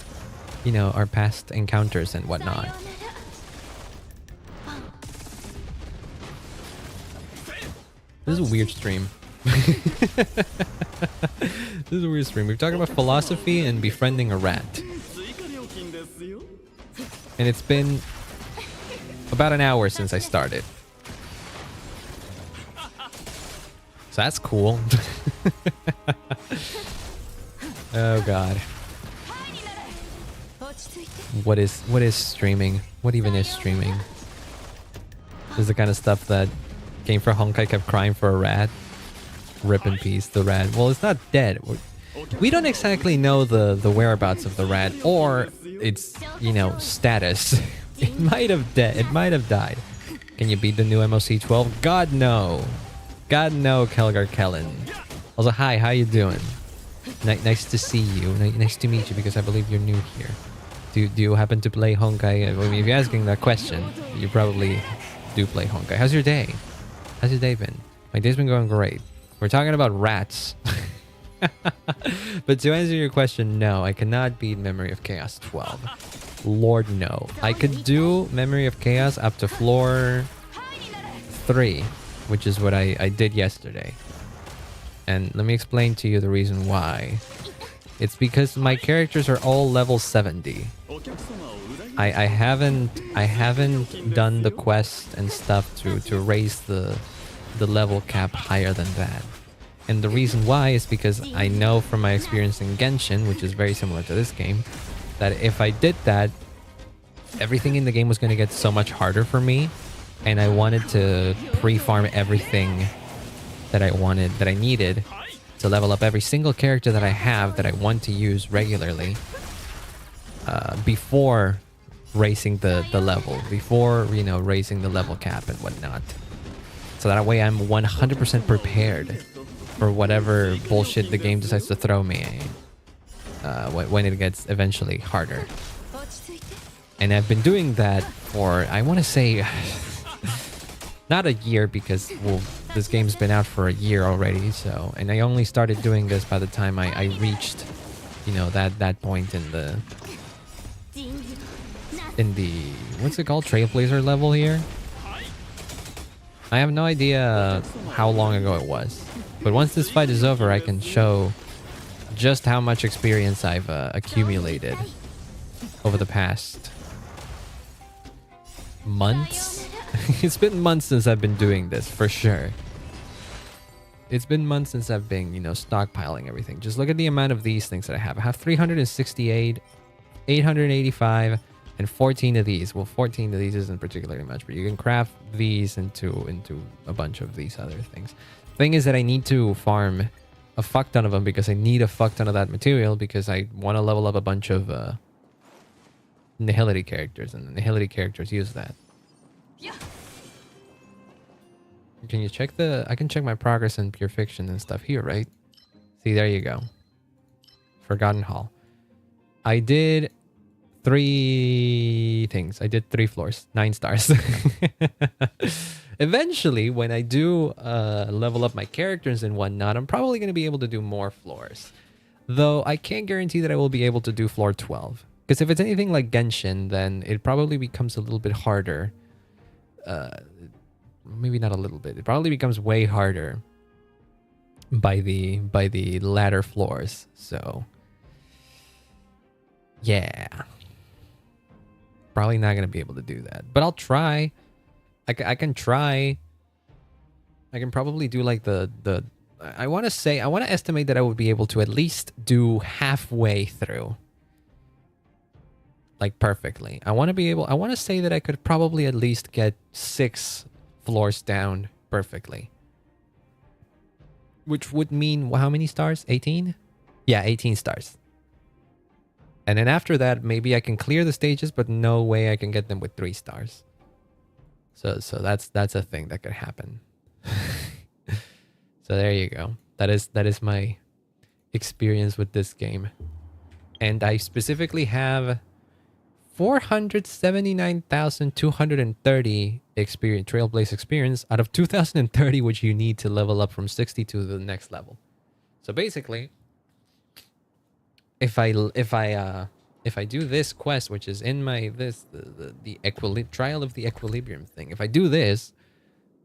Speaker 1: you know, our past encounters and whatnot. This is a weird stream. This is a weird stream. We've talked about philosophy and befriending a rat. And it's been about an hour since I started. So that's cool. Oh god. What is streaming? What even is streaming? This is the kind of stuff that Game for Honkai kept crying for a rat. Rip in peace, the rat. Well, it's not dead. We don't exactly know the whereabouts of the rat or its, you know, status. It might have died. Can you beat the new MOC 12? God no. God no, Kelgar Kellen. Also, hi, how you doing? Nice to see you. Nice to meet you because I believe you're new here. Do you happen to play Honkai? I mean, if you're asking that question, you probably do play Honkai. How's your day? How's your day been? My day's been going great. We're talking about rats. But to answer your question, no, I cannot beat Memory of Chaos 12. Lord, no. I could do Memory of Chaos up to floor 3, which is what I did yesterday. And let me explain to you the reason why. It's because my characters are all level 70. I haven't done the quest and stuff to raise the level cap higher than that. And the reason why is because I know from my experience in Genshin, which is very similar to this game, that if I did that, everything in the game was going to get so much harder for me, and I wanted to pre-farm everything that I needed to level up every single character that I have that I want to use regularly before raising the level, before, you know, raising the level cap and whatnot. So that way I'm 100% prepared for whatever bullshit the game decides to throw me when it gets eventually harder. And I've been doing that for, I want to say, not a year, because, well, this game's been out for a year already, so, and I only started doing this by the time I reached, you know, that point in the what's it called, Trailblazer level here. I have no idea how long ago it was, but once this fight is over, I can show just how much experience I've accumulated over the past months. It's been months since I've been doing this, for sure. It's been months since I've been, you know, stockpiling everything. Just look at the amount of these things that I have. I have 368, 885, and 14 of these. Well, 14 of these isn't particularly much, but you can craft these into a bunch of these other things. Thing is that I need to farm a fuck ton of them because I need a fuck ton of that material because I want to level up a bunch of Nihility characters, and the Nihility characters use that. Can you check I can check my progress in Pure Fiction and stuff here, right? See, there you go. Forgotten Hall. I did 3 things. I did 3 floors, 9 stars. Eventually, when I do level up my characters and whatnot, I'm probably going to be able to do more floors. Though I can't guarantee that I will be able to do floor 12. Because if it's anything like Genshin, then it probably becomes a little bit harder. Maybe not a little bit. It probably becomes way harder by the latter floors. So yeah, probably not gonna be able to do that, but I'll try. I can try. I can probably do like the I want to estimate that I would be able to at least do halfway through, like perfectly. I want to say that I could probably at least get 6 floors down perfectly, which would mean how many stars? 18? Yeah, 18 stars. And then after that, maybe I can clear the stages, but no way I can get them with 3 stars. So that's a thing that could happen. So there you go. That is my experience with this game. And I specifically have 479,230 experience, Trailblaze experience out of 2,030, which you need to level up from 60 to the next level. So basically, if I do this quest, which is in my the trial of the equilibrium thing, if I do this,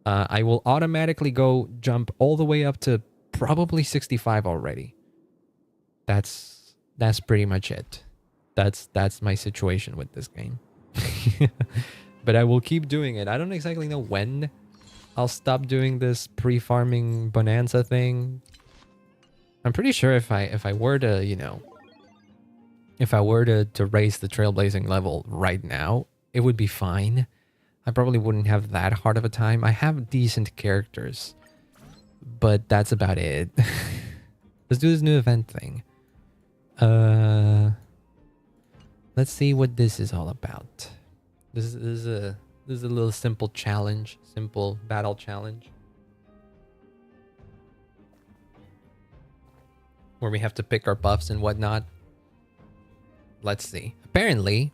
Speaker 1: I will automatically jump all the way up to probably 65 already. That's pretty much it. That's my situation with this game. But I will keep doing it. I don't exactly know when I'll stop doing this pre-farming bonanza thing. I'm pretty sure if I were to, you know, if I were to raise the trailblazing level right now, it would be fine. I probably wouldn't have that hard of a time. I have decent characters, but that's about it. Let's do this new event thing. Let's see what this is all about. This is a little simple challenge, simple battle challenge, where we have to pick our buffs and whatnot. Let's see. Apparently,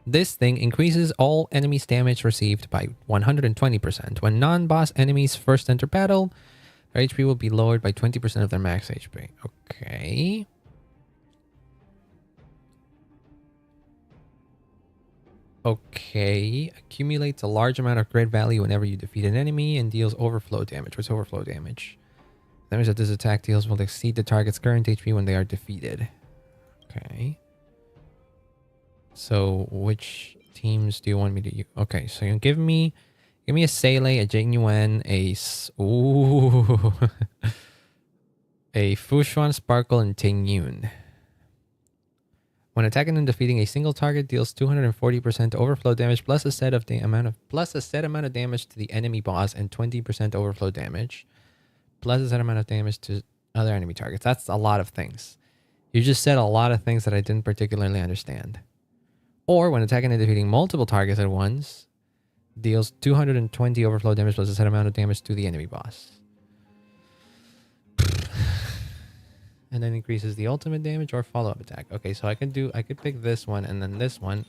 Speaker 1: this thing increases all enemies' damage received by 120%. When non-boss enemies first enter battle, their HP will be lowered by 20% of their max HP. Okay. Okay. Accumulates a large amount of great value whenever you defeat an enemy and deals overflow damage. What's overflow damage? Damage that this attack deals will exceed the target's current HP when they are defeated. Okay. So which teams do you want me to use? Okay, so you give me a Seele, a Genuine, a a Fu Hua, Sparkle, and Tingyun. When attacking and defeating a single target, deals 240% overflow damage plus a set amount of damage to the enemy boss and 20% overflow damage plus a set amount of damage to other enemy targets. That's a lot of things. You just said a lot of things that I didn't particularly understand. Or when attacking and defeating multiple targets at once, deals 220 overflow damage plus a set amount of damage to the enemy boss. And then increases the ultimate damage or follow-up attack. Okay, so I could pick this one and then this one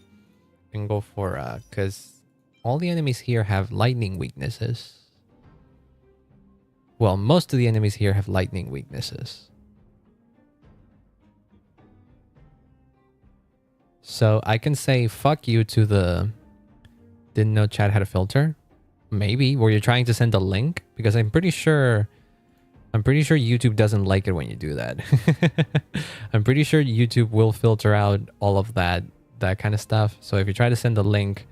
Speaker 1: and go for because all the enemies here have lightning weaknesses. Well, most of the enemies here have lightning weaknesses. So I can say fuck you to the didn't know chat had a filter. Maybe. Were you trying to send a link? Because I'm pretty sure YouTube doesn't like it when you do that. I'm pretty sure YouTube will filter out all of that kind of stuff. So if you try to send a link,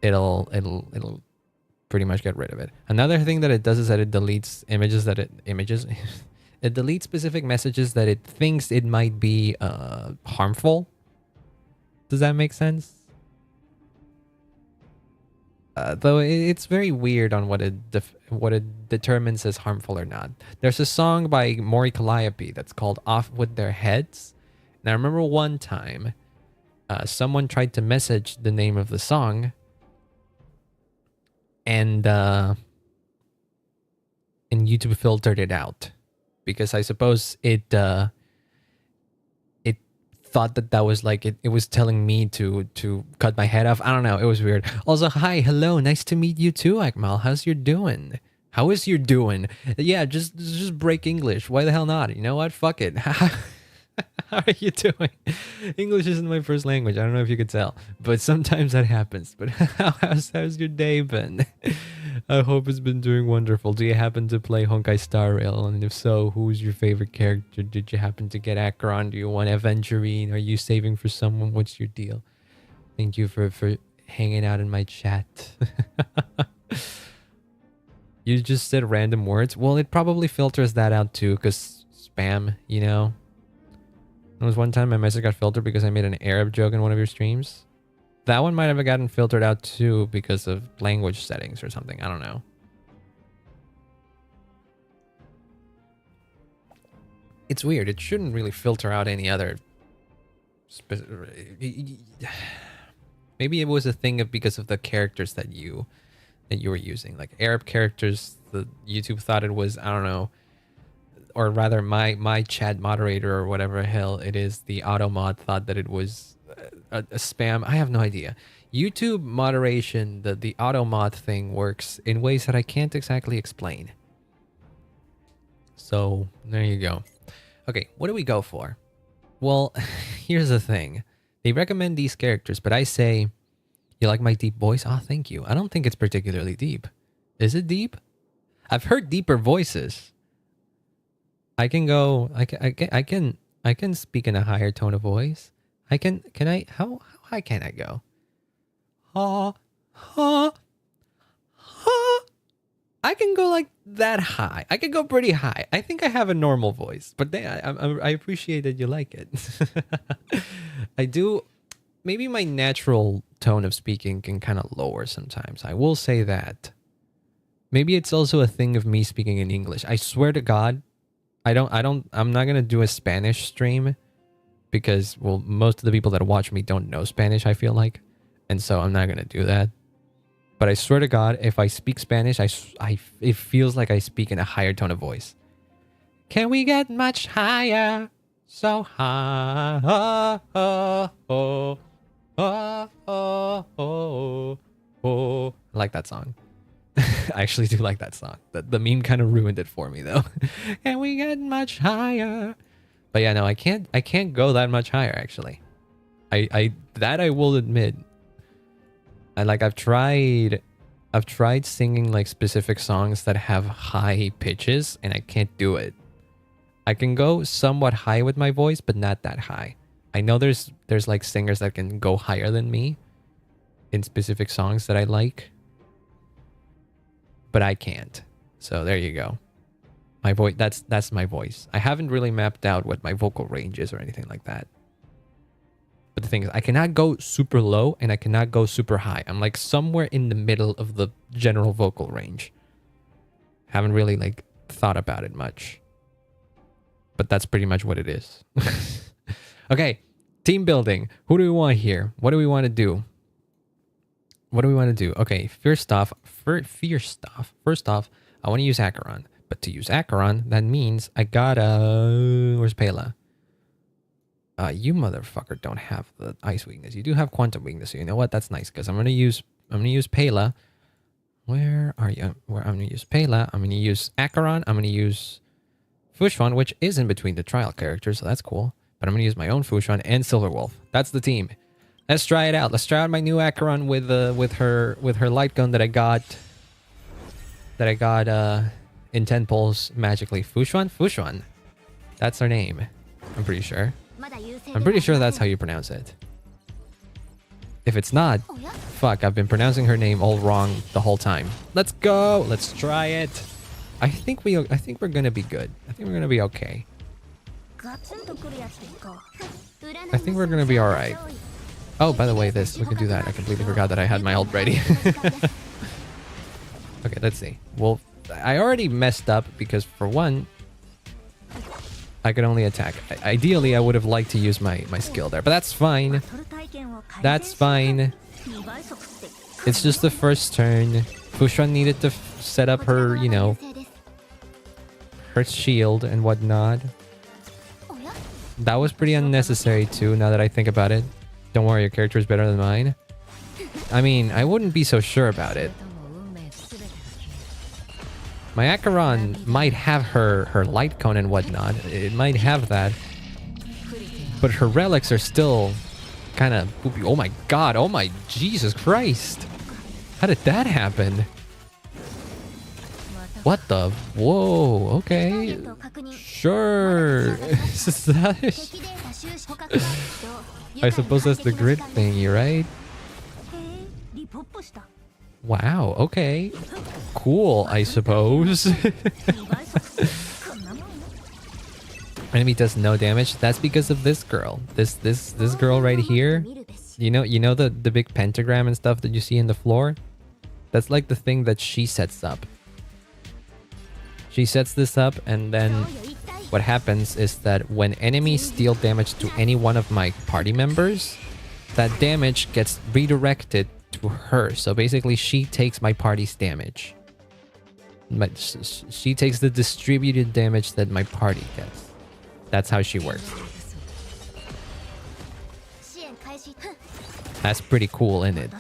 Speaker 1: it'll pretty much get rid of it. Another thing that it does is that it deletes it deletes specific messages that it thinks it might be harmful. Does that make sense? Though it's very weird on what it determines as harmful or not. There's a song by Mori Calliope that's called "Off with Their Heads," and I remember one time, someone tried to message the name of the song, and YouTube filtered it out because I suppose it thought that that was like it was telling me to cut my head off. I don't know. It was weird. Also, hi, hello, nice to meet you too, Akmal. How's your doing? How is your doing? Yeah, just break English. Why the hell not? You know what? Fuck it. How are you doing? English isn't my first language. I don't know if you could tell, but sometimes that happens. But how's your day been? I hope it's been doing wonderful. Do you happen to play Honkai Star Rail? And if so, who's your favorite character? Did you happen to get Acheron? Do you want Aventurine? Are you saving for someone? What's your deal? Thank you for hanging out in my chat. You just said random words. Well, it probably filters that out too, because spam, you know? There was one time my message got filtered because I made an Arab joke in one of your streams. That one might have gotten filtered out too because of language settings or something. I don't know. It's weird. It shouldn't really filter out any other... Maybe it was a thing of because of the characters that you were using. Like Arab characters, the YouTube thought it was, I don't know, or rather my chat moderator or whatever hell it is, the auto mod thought that it was a spam. I have no idea. YouTube moderation, the auto mod thing works in ways that I can't exactly explain. So there you go. Okay, what do we go for? Well, here's the thing. They recommend these characters, but I say, you like my deep voice? Oh, thank you. I don't think it's particularly deep. Is it deep? I've heard deeper voices. I can go. I can speak in a higher tone of voice. Can I? How high can I go? Ha, ha, ha. I can go like that high. I can go pretty high. I think I have a normal voice, but I appreciate that you like it. I do. Maybe my natural tone of speaking can kind of lower sometimes. I will say that. Maybe it's also a thing of me speaking in English. I swear to God, I'm not going to do a Spanish stream because, well, most of the people that watch me don't know Spanish, I feel like. And so I'm not going to do that. But I swear to God, if I speak Spanish, it feels like I speak in a higher tone of voice. Can we get much higher? So high. Oh, oh, oh, oh, oh, oh, oh. I like that song. I actually do like that song. The meme kind of ruined it for me though. Can we get much higher? But yeah, no, I can't go that much higher actually. I will admit. I've tried singing like specific songs that have high pitches and I can't do it. I can go somewhat high with my voice, but not that high. I know there's like singers that can go higher than me in specific songs that I like. But I can't. So there you go. My voice, that's my voice. I haven't really mapped out what my vocal range is or anything like that. But the thing is, I cannot go super low and I cannot go super high. I'm like somewhere in the middle of the general vocal range. Haven't really like thought about it much. But that's pretty much what it is. Okay, team building. Who do we want here? What do we want to do? What do we want to do? Okay, first off, I want to use Acheron. But to use Acheron, that means I gotta... Where's Pela? You motherfucker don't have the ice weakness. You do have quantum weakness, so you know what? That's nice, because I'm gonna use Pela. Where are you? I'm gonna use Pela. I'm gonna use Acheron. I'm gonna use Fu Hua, which is in between the trial characters, so that's cool. But I'm gonna use my own Fu Hua and Silver Wolf. That's the team. Let's try it out. Let's try out my new Acheron with her light gun that I got in 10 pulls magically. Fu Hua. That's her name. I'm pretty sure. I'm pretty sure that's how you pronounce it. If it's not, fuck, I've been pronouncing her name all wrong the whole time. Let's go. Let's try it. I think we're gonna be good. I think we're gonna be okay. I think we're gonna be all right. Oh, by the way, we can do that. I completely forgot that I had my ult ready. Okay, let's see. Well, I already messed up because for one, I could only attack. Ideally, I would have liked to use my skill there, but that's fine. That's fine. It's just the first turn. Fu Hua needed to set up her, you know, her shield and whatnot. That was pretty unnecessary too, now that I think about it. Don't worry, your character is better than mine. I mean, I wouldn't be so sure about it. My Acheron might have her light cone and whatnot. It might have that. But her relics are still kind of... Oh my god, oh my Jesus Christ. How did that happen? What the... Whoa, okay. Sure. I suppose that's the grid thingy, right? Wow, okay. Cool, I suppose. Enemy does no damage. That's because of this girl. This girl right here. You know the big pentagram and stuff that you see in the floor? That's like the thing that she sets up. She sets this up, and then what happens is that when enemies deal damage to any one of my party members, that damage gets redirected to her. So basically, she takes my party's damage. She takes the distributed damage that my party gets. That's how she works. That's pretty cool, isn't it?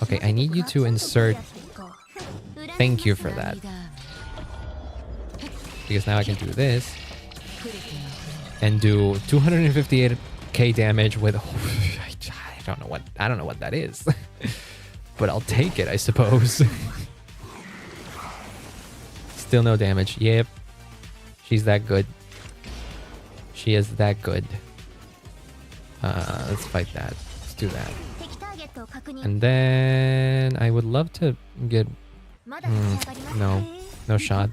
Speaker 1: Okay, I need you to insert... Thank you for that. Because now I can do this. And do 258k damage with... I don't know what that is. But I'll take it, I suppose. Still no damage. Yep. She's that good. She is that good. Let's fight that. Let's do that. And then I would love to get... No shot.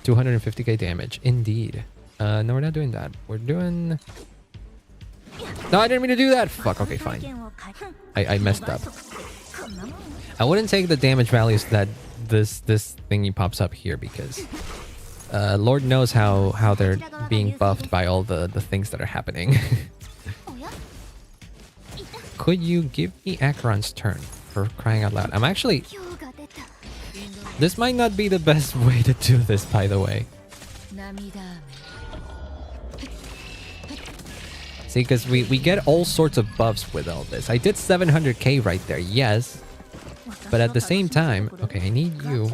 Speaker 1: 250k damage. Indeed. No, we're not doing that. We're doing... No, I didn't mean to do that! Fuck, okay, fine. I messed up. I wouldn't take the damage values that this thingy pops up here because Lord knows how they're being buffed by all the things that are happening. Could you give me Acheron's turn, for crying out loud? I'm actually... This might not be the best way to do this, by the way. See, because we get all sorts of buffs with all this. I did 700k right there, yes. But at the same time... Okay, I need you.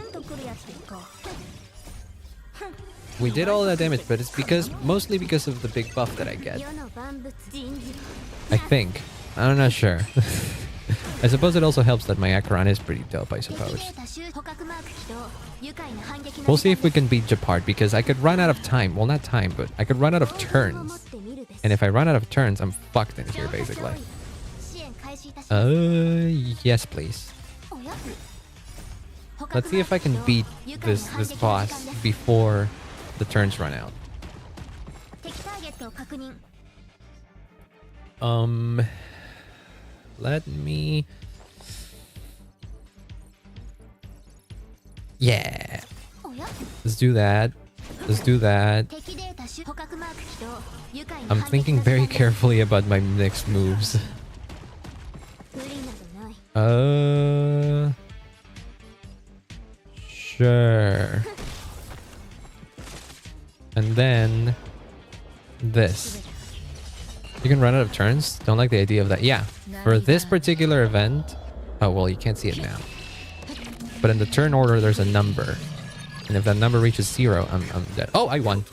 Speaker 1: We did all that damage, but it's mostly because of the big buff that I get. I think. I'm not sure. I suppose it also helps that my Acheron is pretty dope, I suppose. We'll see if we can beat Japard, because I could run out of time. Well, not time, but I could run out of turns. And if I run out of turns, I'm fucked in here, basically. Yes, please. Let's see if I can beat this boss before the turns run out. Let me... Yeah. Let's do that. Let's do that. I'm thinking very carefully about my next moves. Sure. And then this. You can run out of turns? Don't like the idea of that. Yeah. For this particular event... Oh, well, you can't see it now. But in the turn order, there's a number. And if that number reaches 0, I'm dead. Oh, I won.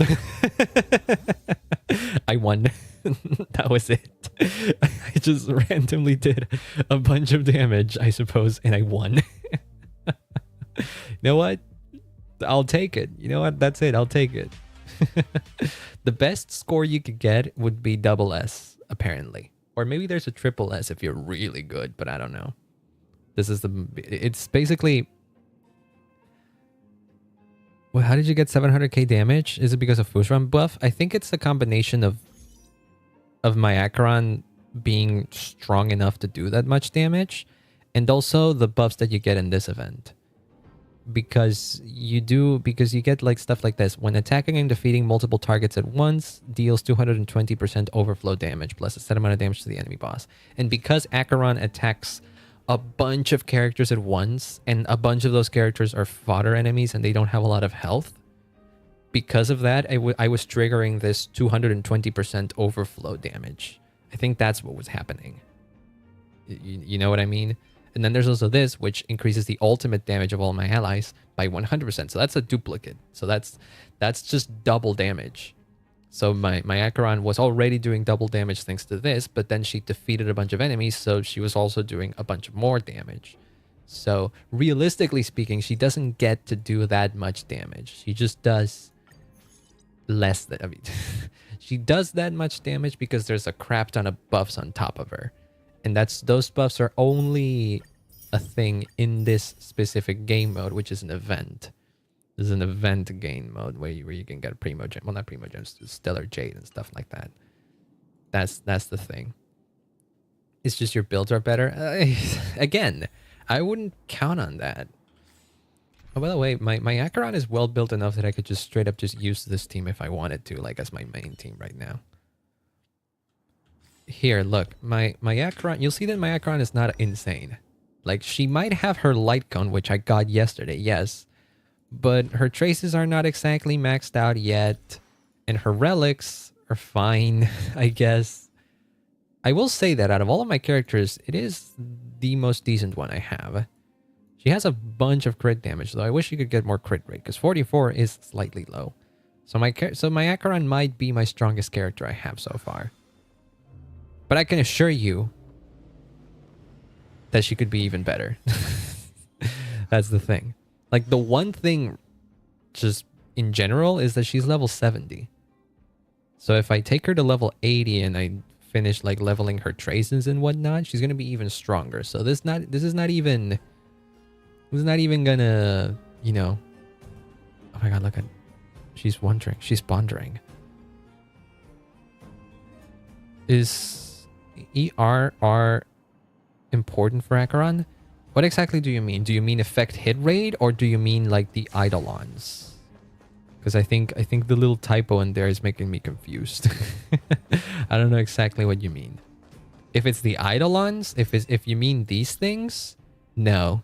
Speaker 1: I won. That was it. I just randomly did a bunch of damage, I suppose, and I won. You know what? I'll take it. You know what? That's it. I'll take it. The best score you could get would be double S, apparently. Or maybe there's a triple S if you're really good, but I don't know. This is it's basically... Well, how did you get 700k damage? Is it because of Fu Hua buff? I think it's a combination of my Acheron being strong enough to do that much damage, and also the buffs that you get in this event. Because you get like stuff like this. When attacking and defeating multiple targets at once, deals 220% overflow damage plus a set amount of damage to the enemy boss. And because Acheron attacks a bunch of characters at once, and a bunch of those characters are fodder enemies and they don't have a lot of health, because of that, I was triggering this 220% overflow damage. I think that's what was happening. You know what I mean? And then there's also this, which increases the ultimate damage of all my allies by 100%. So that's a duplicate. So that's just double damage. So my Acheron was already doing double damage thanks to this, but then she defeated a bunch of enemies, so she was also doing a bunch more damage. So realistically speaking, she doesn't get to do that much damage. She just does less than, I mean, she does that much damage because there's a crap ton of buffs on top of her. And those buffs are only a thing in this specific game mode, which is an event. This is an event game mode where you can get a Primo Gem. Well, not Primo Gems, Stellar Jade and stuff like that. That's the thing. It's just your builds are better. Again, I wouldn't count on that. Oh, by the way, my Acheron is well built enough that I could just straight up just use this team if I wanted to, like as my main team right now. Here, look, my Acheron, you'll see that my Acheron is not insane. Like, she might have her light cone, which I got yesterday, yes. But her traces are not exactly maxed out yet. And her relics are fine, I guess. I will say that out of all of my characters, it is the most decent one I have. She has a bunch of crit damage, though I wish she could get more crit rate, because 44 is slightly low. So my Acheron might be my strongest character I have so far. But I can assure you that she could be even better. That's the thing. Like, the one thing just in general is that she's level 70. So if I take her to level 80 and I finish like leveling her traces and whatnot, she's gonna be even stronger. So this is not even gonna, you know. Oh my god, look at, she's pondering. Is ERR important for Acheron? What exactly do you mean? Do you mean effect hit rate, or do you mean like the eidolons? Because I think the little typo in there is making me confused. I don't know exactly what you mean. If it's the eidolons, if you mean these things, no.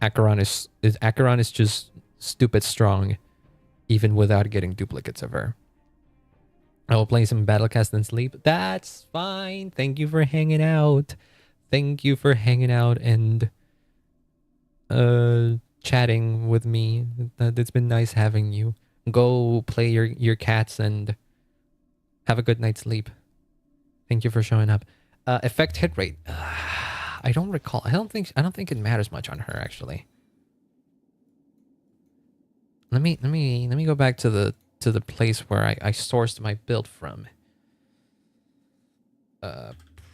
Speaker 1: Acheron is just stupid strong, even without getting duplicates of her. I will play some Battlecast and sleep. That's fine. Thank you for hanging out. Thank you for hanging out and chatting with me. It's been nice having you. Go play your cats and have a good night's sleep. Thank you for showing up. Effect hit rate. I don't recall. I don't think it matters much on her actually. Let me go back to the place where I sourced my build from.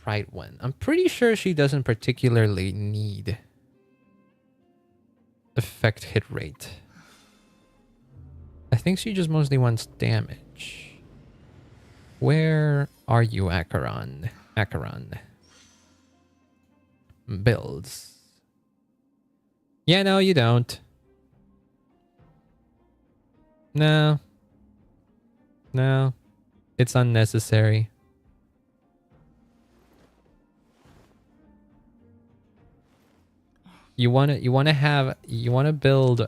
Speaker 1: Pride one. I'm pretty sure she doesn't particularly need effect hit rate. I think she just mostly wants damage. Where are you, Acheron? Acheron. Builds. Yeah, no, you don't. No. No. It's unnecessary. You wanna build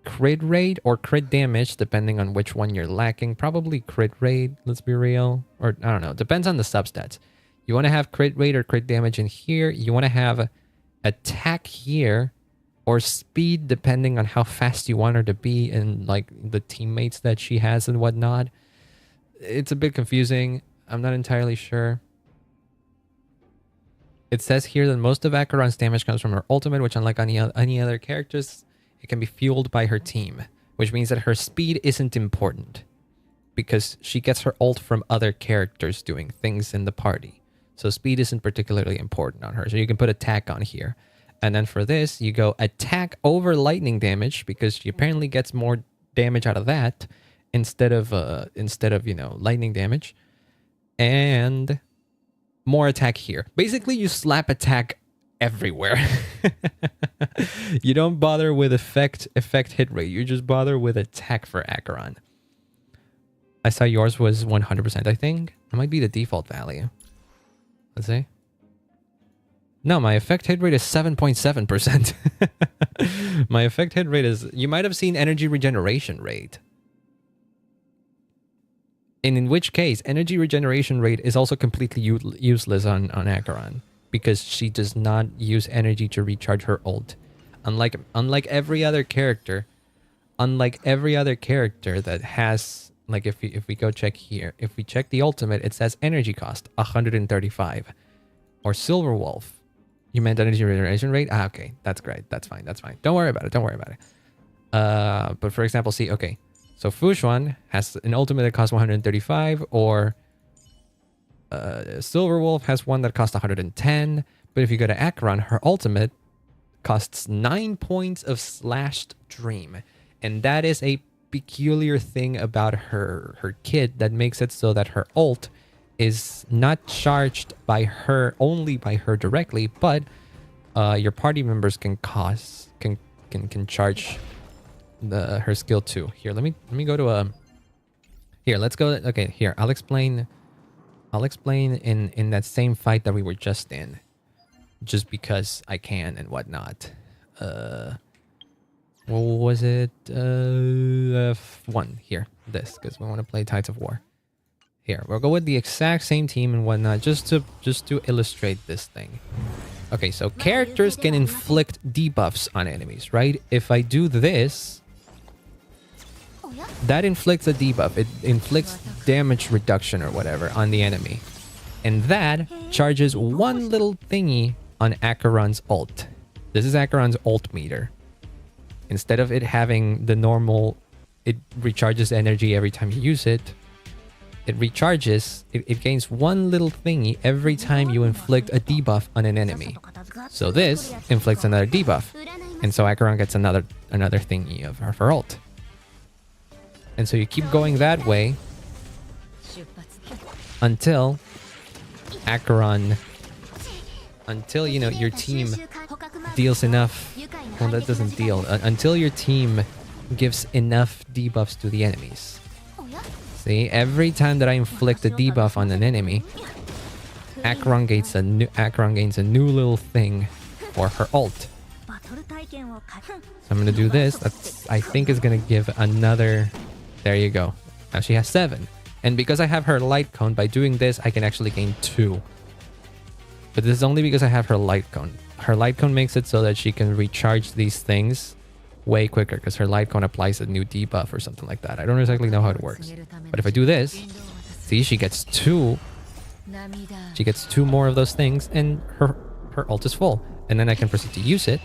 Speaker 1: crit rate or crit damage, depending on which one you're lacking. Probably crit rate, let's be real. Or I don't know, depends on the substats. You want to have crit rate or crit damage in here. You want to have attack here, or speed, depending on how fast you want her to be and like the teammates that she has and whatnot. It's a bit confusing. I'm not entirely sure. It says here that most of Acheron's damage comes from her ultimate, which unlike any other characters, it can be fueled by her team, which means that her speed isn't important because she gets her ult from other characters doing things in the party. So speed isn't particularly important on her. So you can put attack on here. And then for this, you go attack over lightning damage because she apparently gets more damage out of that instead of you know, lightning damage. And more attack here. Basically, you slap attack everywhere. You don't bother with effect hit rate. You just bother with attack for Acheron. I saw yours was 100%, I think. That might be the default value. Let's see. No, my effect hit rate is 7.7%. My effect hit rate is... You might have seen energy regeneration rate. And in which case, energy regeneration rate is also completely useless on Acheron. Because she does not use energy to recharge her ult. Unlike every other character... Unlike every other character that has... Like, if we go check here. If we check the ultimate, it says energy cost, 135. Or Silver Wolf. You meant energy regeneration rate? Ah, okay. That's great. That's fine. That's fine. Don't worry about it. Don't worry about it. But for example, see, okay. So Fu Hua has an ultimate that costs 135, or Silver Wolf has one that costs 110. But if you go to Acheron, her ultimate costs 9 points of Slashed Dream. And that is a peculiar thing about her kit that makes it so that her ult is not charged by her, only by her directly, but your party members can charge her skill too. Here, let me go to a... Here, let's go... Okay, here, I'll explain in that same fight that we were just in. Just because I can and whatnot. What was it? One. Here, this, because we want to play Tides of War. Here, we'll go with the exact same team and whatnot, just to illustrate this thing. Okay, so characters can inflict debuffs on enemies, right? If I do this, that inflicts a debuff. It inflicts damage reduction or whatever on the enemy. And that charges one little thingy on Acheron's ult. This is Acheron's ult meter. Instead of it having the normal, it recharges energy every time you use it. It recharges, it gains one little thingy every time you inflict a debuff on an enemy. So this inflicts another debuff. And so Acheron gets another thingy of her ult. And so you keep going that way until Acheron, until, you know, your team deals enough. Well, that doesn't deal. Until your team gives enough debuffs to the enemies. See, every time that I inflict a debuff on an enemy, Acheron gains a new little thing for her ult. So I'm gonna do this. That's, I think, is gonna give another. There you go. Now she has 7, and because I have her light cone, by doing this, I can actually gain 2. But this is only because I have her light cone. Her light cone makes it so that she can recharge these things way quicker, because her light cone applies a new debuff or something like that. I don't exactly know how it works. But if I do this, see, she gets 2. She gets 2 more of those things, and her ult is full. And then I can proceed to use it.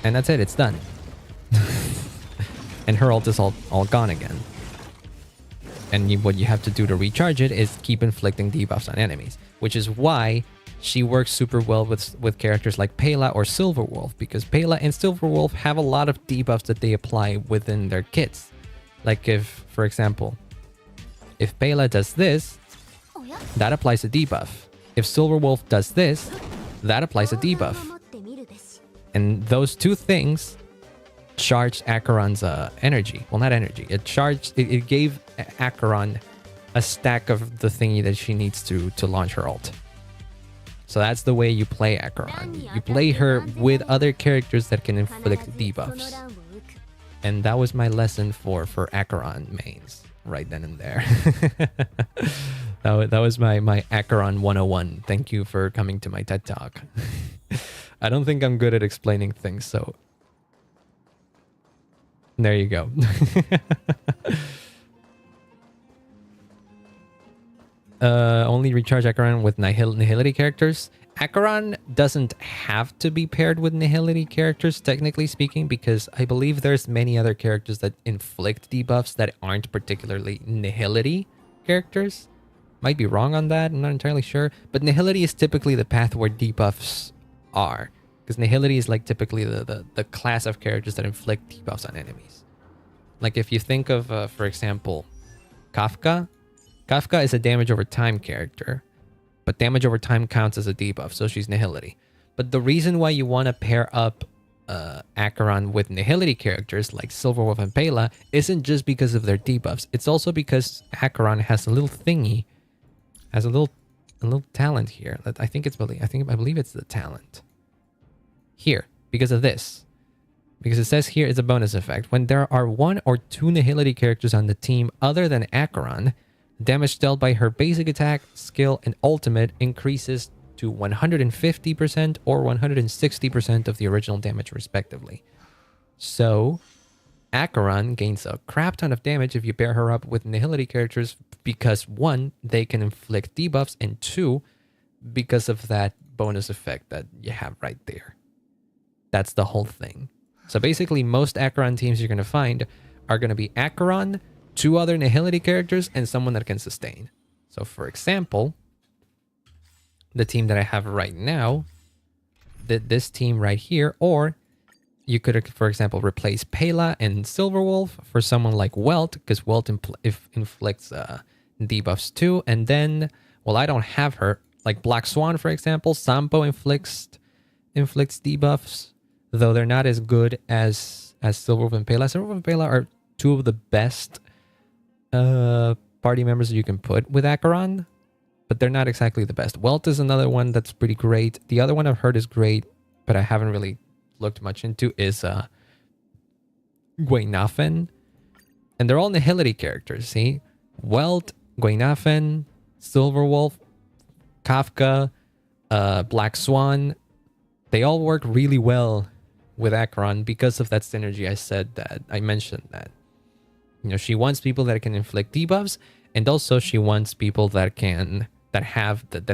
Speaker 1: And that's it, it's done. And her ult is all gone again. And what you have to do to recharge it is keep inflicting debuffs on enemies. Which is why she works super well with characters like Pela or Silver Wolf, because Pela and Silver Wolf have a lot of debuffs that they apply within their kits. Like if, for example, if Pela does this, that applies a debuff. If Silver Wolf does this, that applies a debuff. And those two things charged Acheron's energy. Well, not energy. It gave Acheron a stack of the thingy that she needs to launch her ult. So that's the way you play Acheron. You play her with other characters that can inflict debuffs. And that was my lesson for Acheron mains right then and there. that was my Acheron 101. Thank you for coming to my TED Talk. I don't think I'm good at explaining things, so there you go. Only recharge Acheron with Nihility characters. Acheron doesn't have to be paired with Nihility characters, technically speaking, because I believe there's many other characters that inflict debuffs that aren't particularly Nihility characters. Might be wrong on that, I'm not entirely sure. But Nihility is typically the path where debuffs are. Because Nihility is like typically the class of characters that inflict debuffs on enemies. Like if you think of, for example, Kafka. Kafka is a damage over time character. But damage over time counts as a debuff, so she's Nihility. But the reason why you want to pair up Acheron with Nihility characters like Silverwolf and Pela isn't just because of their debuffs. It's also because Acheron has a little thingy, has a little little talent here. I think I believe it's the talent here because of this. Because it says here it's a bonus effect. When there are 1 or 2 Nihility characters on the team other than Acheron, damage dealt by her basic attack, skill, and ultimate increases to 150% or 160% of the original damage respectively. So Acheron gains a crap ton of damage if you pair her up with Nihility characters because 1, they can inflict debuffs, and 2, because of that bonus effect that you have right there. That's the whole thing. So basically, most Acheron teams you're going to find are going to be Acheron, 2 other Nihility characters, and someone that can sustain. So for example, the team that I have right now, this team right here, or you could, for example, replace Pela and Silverwolf for someone like Welt, because Welt inflicts debuffs too. And then, well, I don't have her. Like Black Swan, for example, Sampo inflicts debuffs, though they're not as good as Silverwolf and Pela. Silverwolf and Pela are 2 of the best party members you can put with Acheron, but they're not exactly the best. Welt is another one that's pretty great. The other one I've heard is great, but I haven't really looked much into, is Gweinafen. And they're all Nihility characters, see? Welt, Gweinafen, Silverwolf, Kafka, Black Swan. They all work really well with Acheron because of that synergy I mentioned that. You know, she wants people that can inflict debuffs, and also she wants people that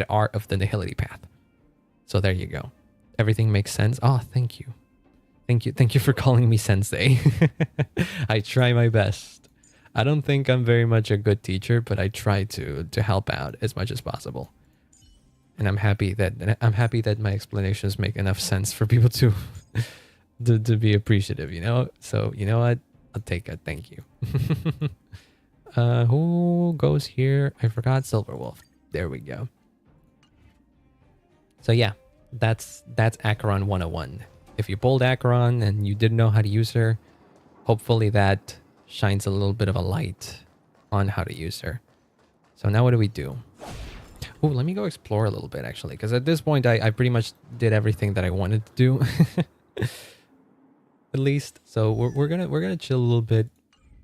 Speaker 1: are of the Nihility path. So there you go. Everything makes sense. Oh, thank you. Thank you for calling me sensei. I try my best. I don't think I'm very much a good teacher, but I try to help out as much as possible. And I'm happy that my explanations make enough sense for people to be appreciative, you know? So, you know what? I'll take it. Thank you. Who goes here? I forgot Silverwolf. There we go. So yeah, that's Acheron 101. If you pulled Acheron and you didn't know how to use her, hopefully that shines a little bit of a light on how to use her. So now what do we do? Oh, let me go explore a little bit, actually, because at this point I pretty much did everything that I wanted to do. At least. So we're gonna chill a little bit.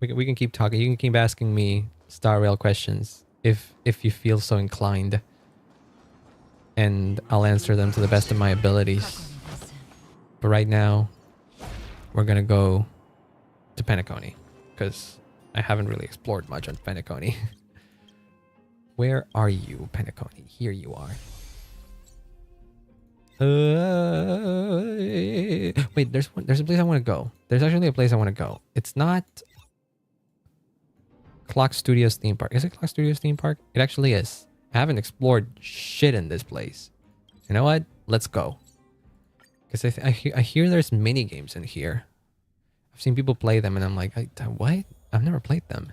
Speaker 1: We can keep talking. You can keep asking me Star Rail questions if you feel so inclined, and I'll answer them to the best of my abilities. But right now, we're gonna go to Penacony because I haven't really explored much on Penacony. Where are you, Penacony? Here you are. Wait, there's a place I want to go. There's actually a place I want to go. It's not Clock Studios theme park. Is it Clock Studios theme park? It actually is. I haven't explored shit in this place. You know what? Let's go. Because I hear there's mini games in here. I've seen people play them and I'm like, what? I've never played them.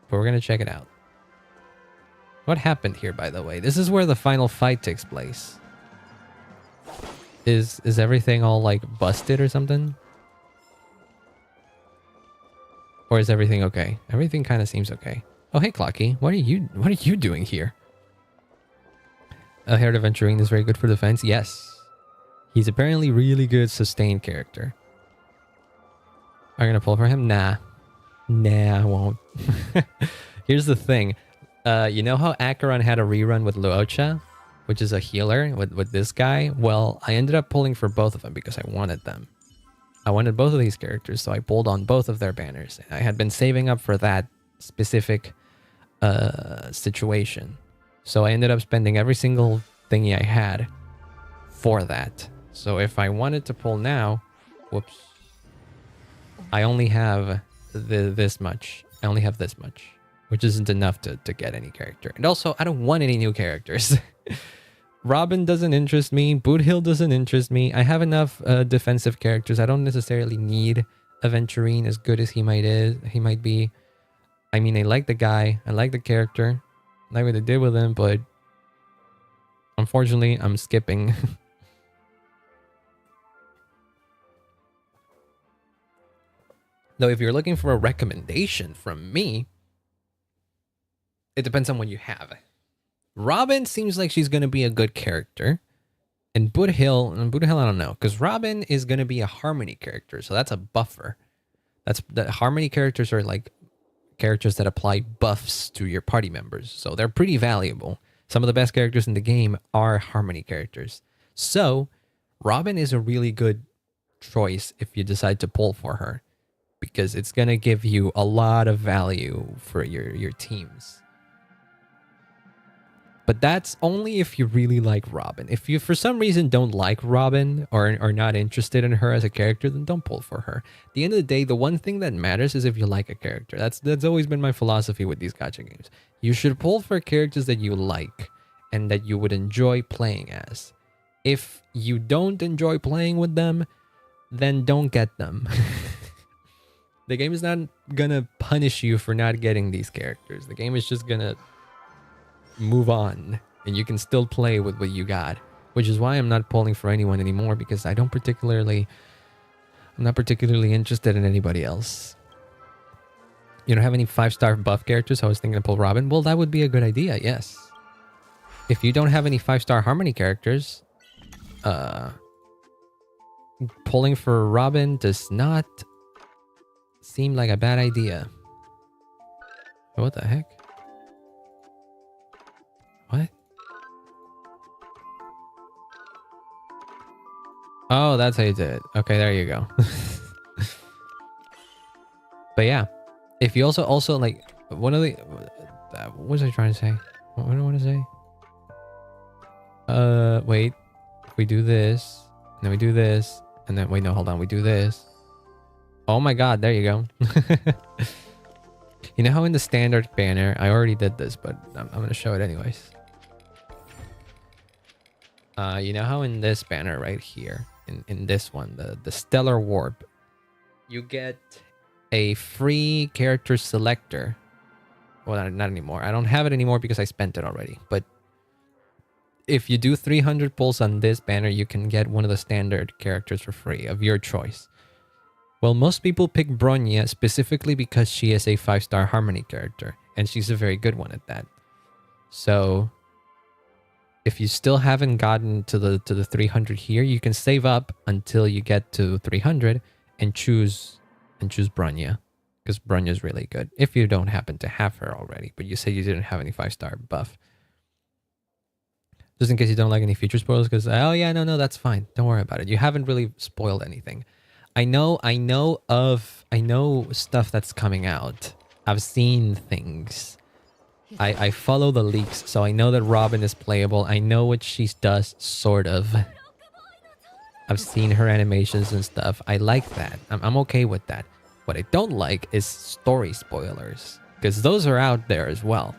Speaker 1: But we're gonna check it out. What happened here, by the way? This is where the final fight takes place. Is everything all like busted or something? Or is everything okay? Everything kind of seems okay. Oh, hey, Clocky. What are you doing here? A Haired Aventurine is very good for defense. Yes. He's apparently really good sustained character. Are you gonna pull for him? Nah. Nah, I won't. Here's the thing. You know how Acheron had a rerun with Luocha, which is a healer with this guy? Well, I ended up pulling for both of them because I wanted them. I wanted both of these characters, so I pulled on both of their banners. I had been saving up for that specific situation. So I ended up spending every single thingy I had for that. So if I wanted to pull now, whoops, I only have this much. I only have this much, which isn't enough to get any character. And also, I don't want any new characters. Robin doesn't interest me. Boothill doesn't interest me. I have enough defensive characters. I don't necessarily need Aventurine, as good as he might be. I mean, I like the guy. I like the character. I like what they did with him, but unfortunately, I'm skipping. Though, if you're looking for a recommendation from me, it depends on what you have. Robin seems like she's gonna be a good character. And Buddha Hill, I don't know, because Robin is gonna be a harmony character, so that's a buffer. That's the harmony characters are like characters that apply buffs to your party members, so they're pretty valuable. Some of the best characters in the game are harmony characters. So Robin is a really good choice if you decide to pull for her, because it's gonna give you a lot of value for your teams. But that's only if you really like Robin. If you for some reason don't like Robin or are not interested in her as a character, then don't pull for her. At the end of the day, the one thing that matters is if you like a character. That's always been my philosophy with these gacha games. You should pull for characters that you like and that you would enjoy playing as. If you don't enjoy playing with them, then don't get them. The game is not gonna punish you for not getting these characters. The game is just gonna move on, and you can still play with what you got, which is why I'm not pulling for anyone anymore, because I'm not particularly interested in anybody else. You don't have any 5-star buff characters? I was thinking to pull Robin. Well, that would be a good idea, yes. If you don't have any 5-star harmony characters, pulling for Robin does not seem like a bad idea. What the heck? What? Oh, that's how you did it. Okay, there you go. But yeah, if you also like one of the what was I trying to say? What do I want to say? Wait. We do this, and then we do this, and then wait, no, hold on. We do this. Oh my god, there you go. You know how in the standard banner, I already did this, but I'm going to show it anyways. You know how in this banner right here, in this one, the Stellar Warp, you get a free character selector. Well, not anymore. I don't have it anymore because I spent it already. But if you do 300 pulls on this banner, you can get one of the standard characters for free of your choice. Well, most people pick Bronya specifically because she is a 5-star harmony character, and she's a very good one at that. So if you still haven't gotten to the 300 here, you can save up until you get to 300 and choose Bronya, because Bronya is really good if you don't happen to have her already. But you said you didn't have any 5-star buff. Just in case you don't like any feature spoilers, because oh yeah, no, that's fine. Don't worry about it. You haven't really spoiled anything. I know stuff that's coming out. I've seen things. I follow the leaks, so I know that Robin is playable. I know what she does, sort of. I've seen her animations and stuff. I like that. I'm okay with that. What I don't like is story spoilers, because those are out there as well.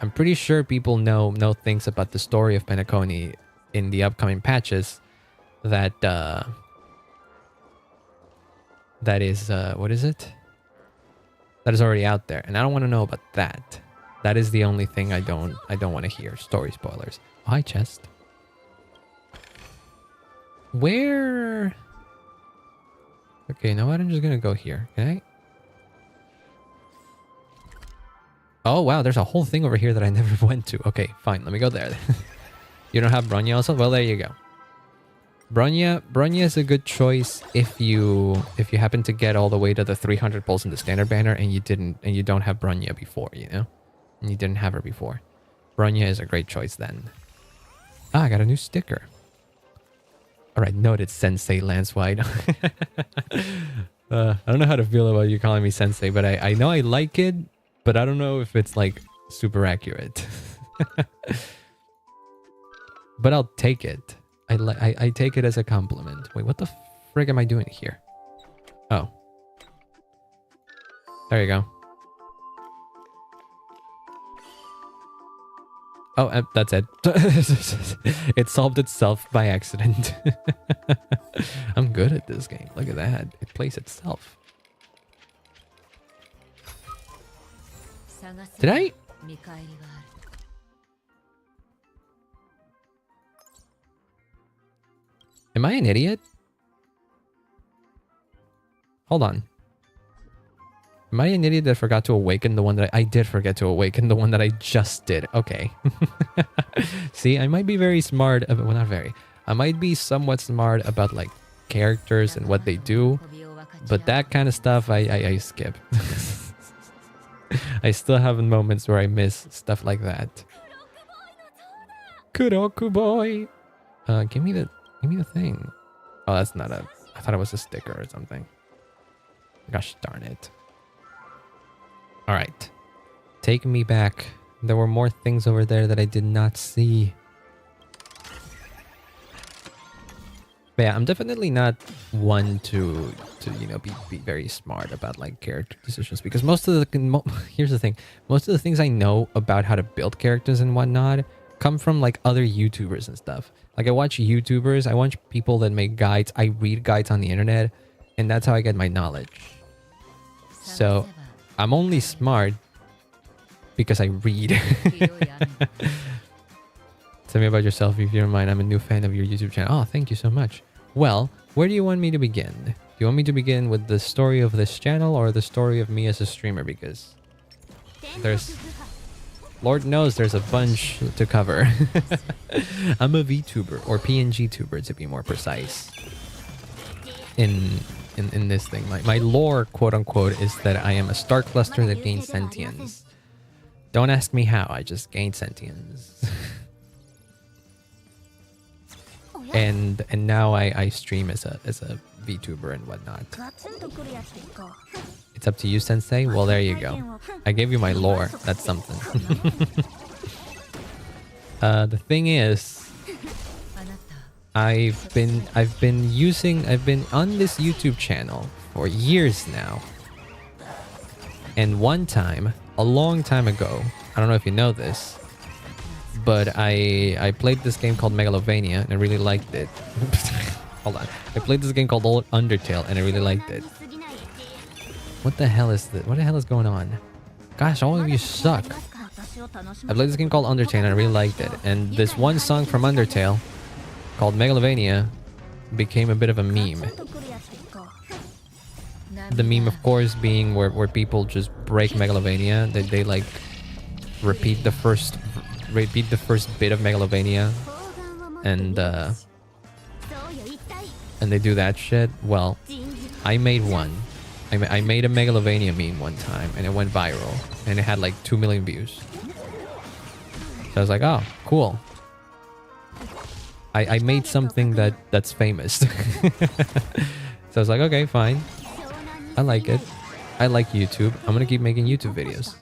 Speaker 1: I'm pretty sure people know things about the story of Penacony in the upcoming patches that that is what is it? That is already out there, and I don't want to know about that. That is the only thing I don't want to hear. Story spoilers. Oh, hi, chest. Where? Okay, you know what? I'm just gonna go here. Can I? Oh wow, there's a whole thing over here that I never went to. Okay, fine. Let me go there. You don't have Bronya also? Well, there you go. Bronya is a good choice if you happen to get all the way to the 300 pulls in the standard banner and you don't have Bronya before, you know? And you didn't have her before. Bronya is a great choice then. Ah, I got a new sticker. Alright, noted, Sensei Lancewide. I don't know how to feel about you calling me Sensei, but I know I like it, but I don't know if it's like super accurate. But I'll take it. I take it as a compliment. Wait, what the frig am I doing here? Oh. There you go. Oh, that's it. It solved itself by accident. I'm good at this game. Look at that. It plays itself. Did I? Am I an idiot? Hold on. Am I an idiot that forgot to awaken the one that I did forget to awaken the one that I just did? Okay. See, I might be very smart. Well, not very. I might be somewhat smart about like characters and what they do, but that kind of stuff I skip. I still have moments where I miss stuff like that. Kuroku boy. Give me the thing. Oh, that's not a. I thought it was a sticker or something. Gosh darn it. All right, take me back. There were more things over there that I did not see. But yeah, I'm definitely not one to you know be very smart about like character decisions, because most of the here's the thing, most of the things I know about how to build characters and whatnot come from like other YouTubers and stuff. Like I watch YouTubers, I watch people that make guides, I read guides on the internet, and that's how I get my knowledge. So I'm only smart because I read. Tell me about yourself if you don't mind. I'm a new fan of your YouTube channel. Oh, thank you so much. Well, where do you want me to begin? Do you want me to begin with the story of this channel or the story of me as a streamer? Because there's... Lord knows there's a bunch to cover. I'm a VTuber, or PNG tuber to be more precise. In this thing. My lore, quote unquote, is that I am a star cluster that gains sentience. Don't ask me how, I just gained sentience. and now I stream as a VTuber and whatnot. It's up to you, Sensei. Well, there you go. I gave you my lore. That's something. The thing is, I've been on this YouTube channel for years now. And one time, a long time ago, I don't know if you know this, but I played this game called Megalovania and I really liked it. Hold on. I played this game called Undertale and I really liked it. What the hell is this? What the hell is going on? Gosh, all of you suck. I played this game called Undertale and I really liked it. And this one song from Undertale called Megalovania became a bit of a meme. The meme, of course, being where people just break Megalovania. They like repeat the first bit of Megalovania, and they do that shit. Well, I made one. I made a Megalovania meme one time, and it went viral, and it had like 2 million views. So I was like, oh, cool. I made something that's famous. So I was like, okay, fine. I like it. I like YouTube. I'm gonna keep making YouTube videos.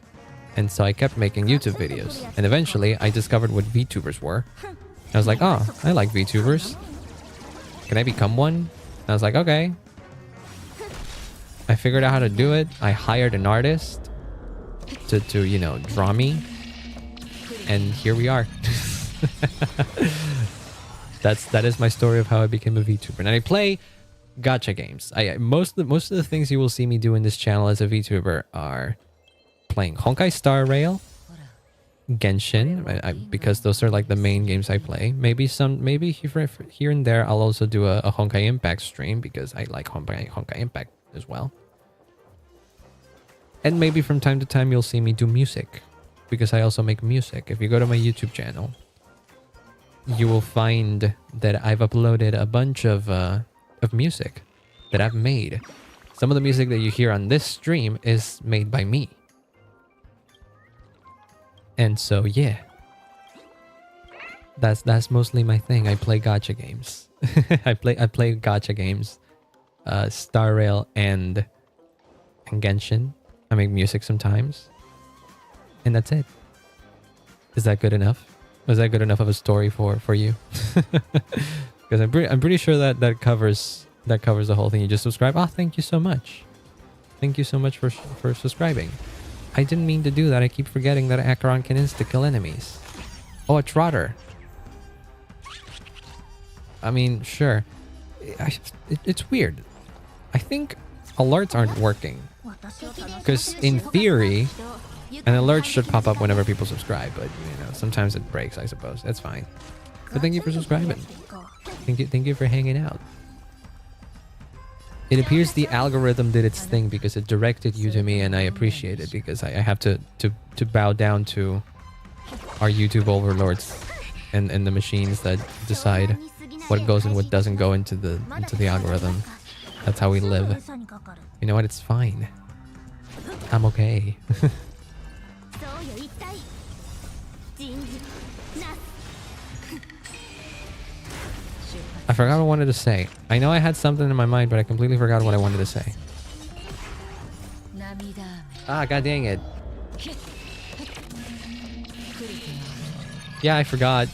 Speaker 1: And so I kept making YouTube videos. And eventually I discovered what VTubers were. I was like, oh, I like VTubers. Can I become one? And I was like, okay. I figured out how to do it. I hired an artist to you know, draw me. And here we are. That is my story of how I became a VTuber. And I play gacha games. Most of the things you will see me do in this channel as a VTuber are playing Honkai Star Rail, Genshin, because those are like the main games I play. Maybe here and there I'll also do a Honkai Impact stream because I like Honkai Impact as well. And maybe from time to time you'll see me do music because I also make music. If you go to my YouTube channel, you will find that I've uploaded a bunch of music that I've made. Some of the music that you hear on this stream is made by me. And so yeah, that's mostly my thing. I play gacha games. I play gacha games, Star Rail and Genshin. I make music sometimes, and that's it. Is that good enough? Was that good enough of a story for you? Because I'm pretty sure that covers the whole thing. You just subscribe. Oh, thank you so much. Thank you so much for subscribing. I didn't mean to do that. I keep forgetting that Acheron can insta-kill enemies. Oh, a trotter. I mean, sure. It's weird. I think alerts aren't working. Because in theory, an alert should pop up whenever people subscribe. But, you know, sometimes it breaks, I suppose. That's fine. But thank you for subscribing. Thank you for hanging out. It appears the algorithm did its thing because it directed you to me, and I appreciate it because I have to bow down to our YouTube overlords and the machines that decide what goes and what doesn't go into the algorithm. That's how we live. You know what? It's fine. I'm okay. I forgot what I wanted to say. I know I had something in my mind, but I completely forgot what I wanted to say. Ah, god dang it. Yeah, I forgot.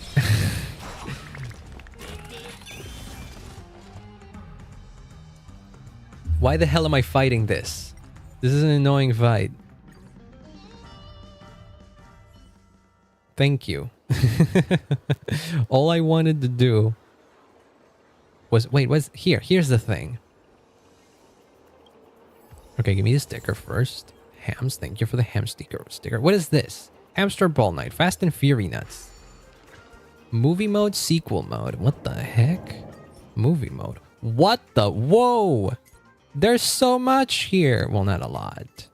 Speaker 1: Why the hell am I fighting this? This is an annoying fight. Thank you. All I wanted to do was... Wait, here's the thing. Okay, give me the sticker first. Hams, thank you for the ham sticker. What is this? Hamster Ball Night, Fast and Fury Nuts. Movie mode, sequel mode. What the heck? Movie mode. What the... Whoa! There's so much here. Well, not a lot.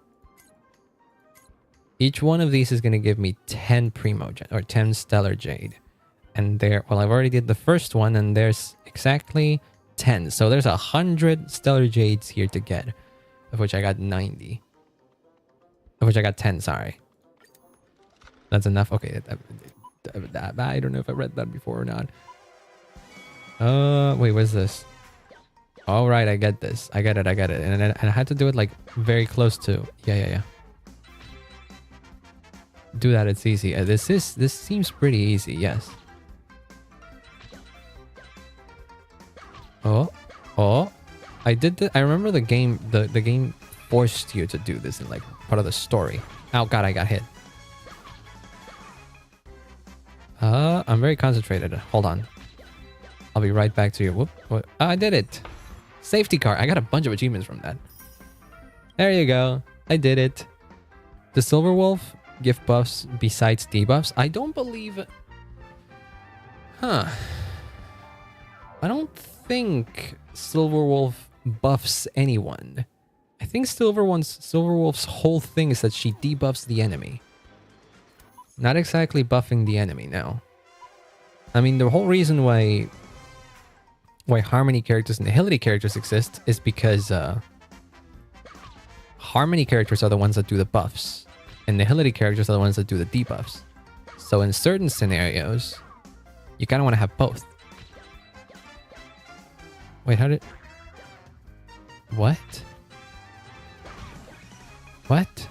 Speaker 1: Each one of these is going to give me 10 Primogen or 10 Stellar Jade. And there... Well, I've already did the first one, and there's exactly 10. So there's 100 Stellar Jades here to get. Of which I got 90. Of which I got 10, sorry. That's enough? Okay. I don't know if I read that before or not. Wait, what's this? All right, I get this. I get it. And I had to do it like very close to... Yeah. Do that, it's easy. This seems pretty easy, yes. Oh. I did the... I remember the game... The game forced you to do this in like part of the story. Oh god, I got hit. I'm very concentrated. Hold on. I'll be right back to you. Whoop. Oh, I did it. Safety car. I got a bunch of achievements from that. There you go. I did it. The Silver Wolf gift buffs besides debuffs. I don't believe... Huh. I don't think Silver Wolf buffs anyone. I think Silver Wolf's whole thing is that she debuffs the enemy. Not exactly buffing the enemy, no. I mean, the whole reason why Harmony characters and Nihility characters exist is because Harmony characters are the ones that do the buffs, and Nihility characters are the ones that do the debuffs. So in certain scenarios, you kind of want to have both. Wait, how did... What? What?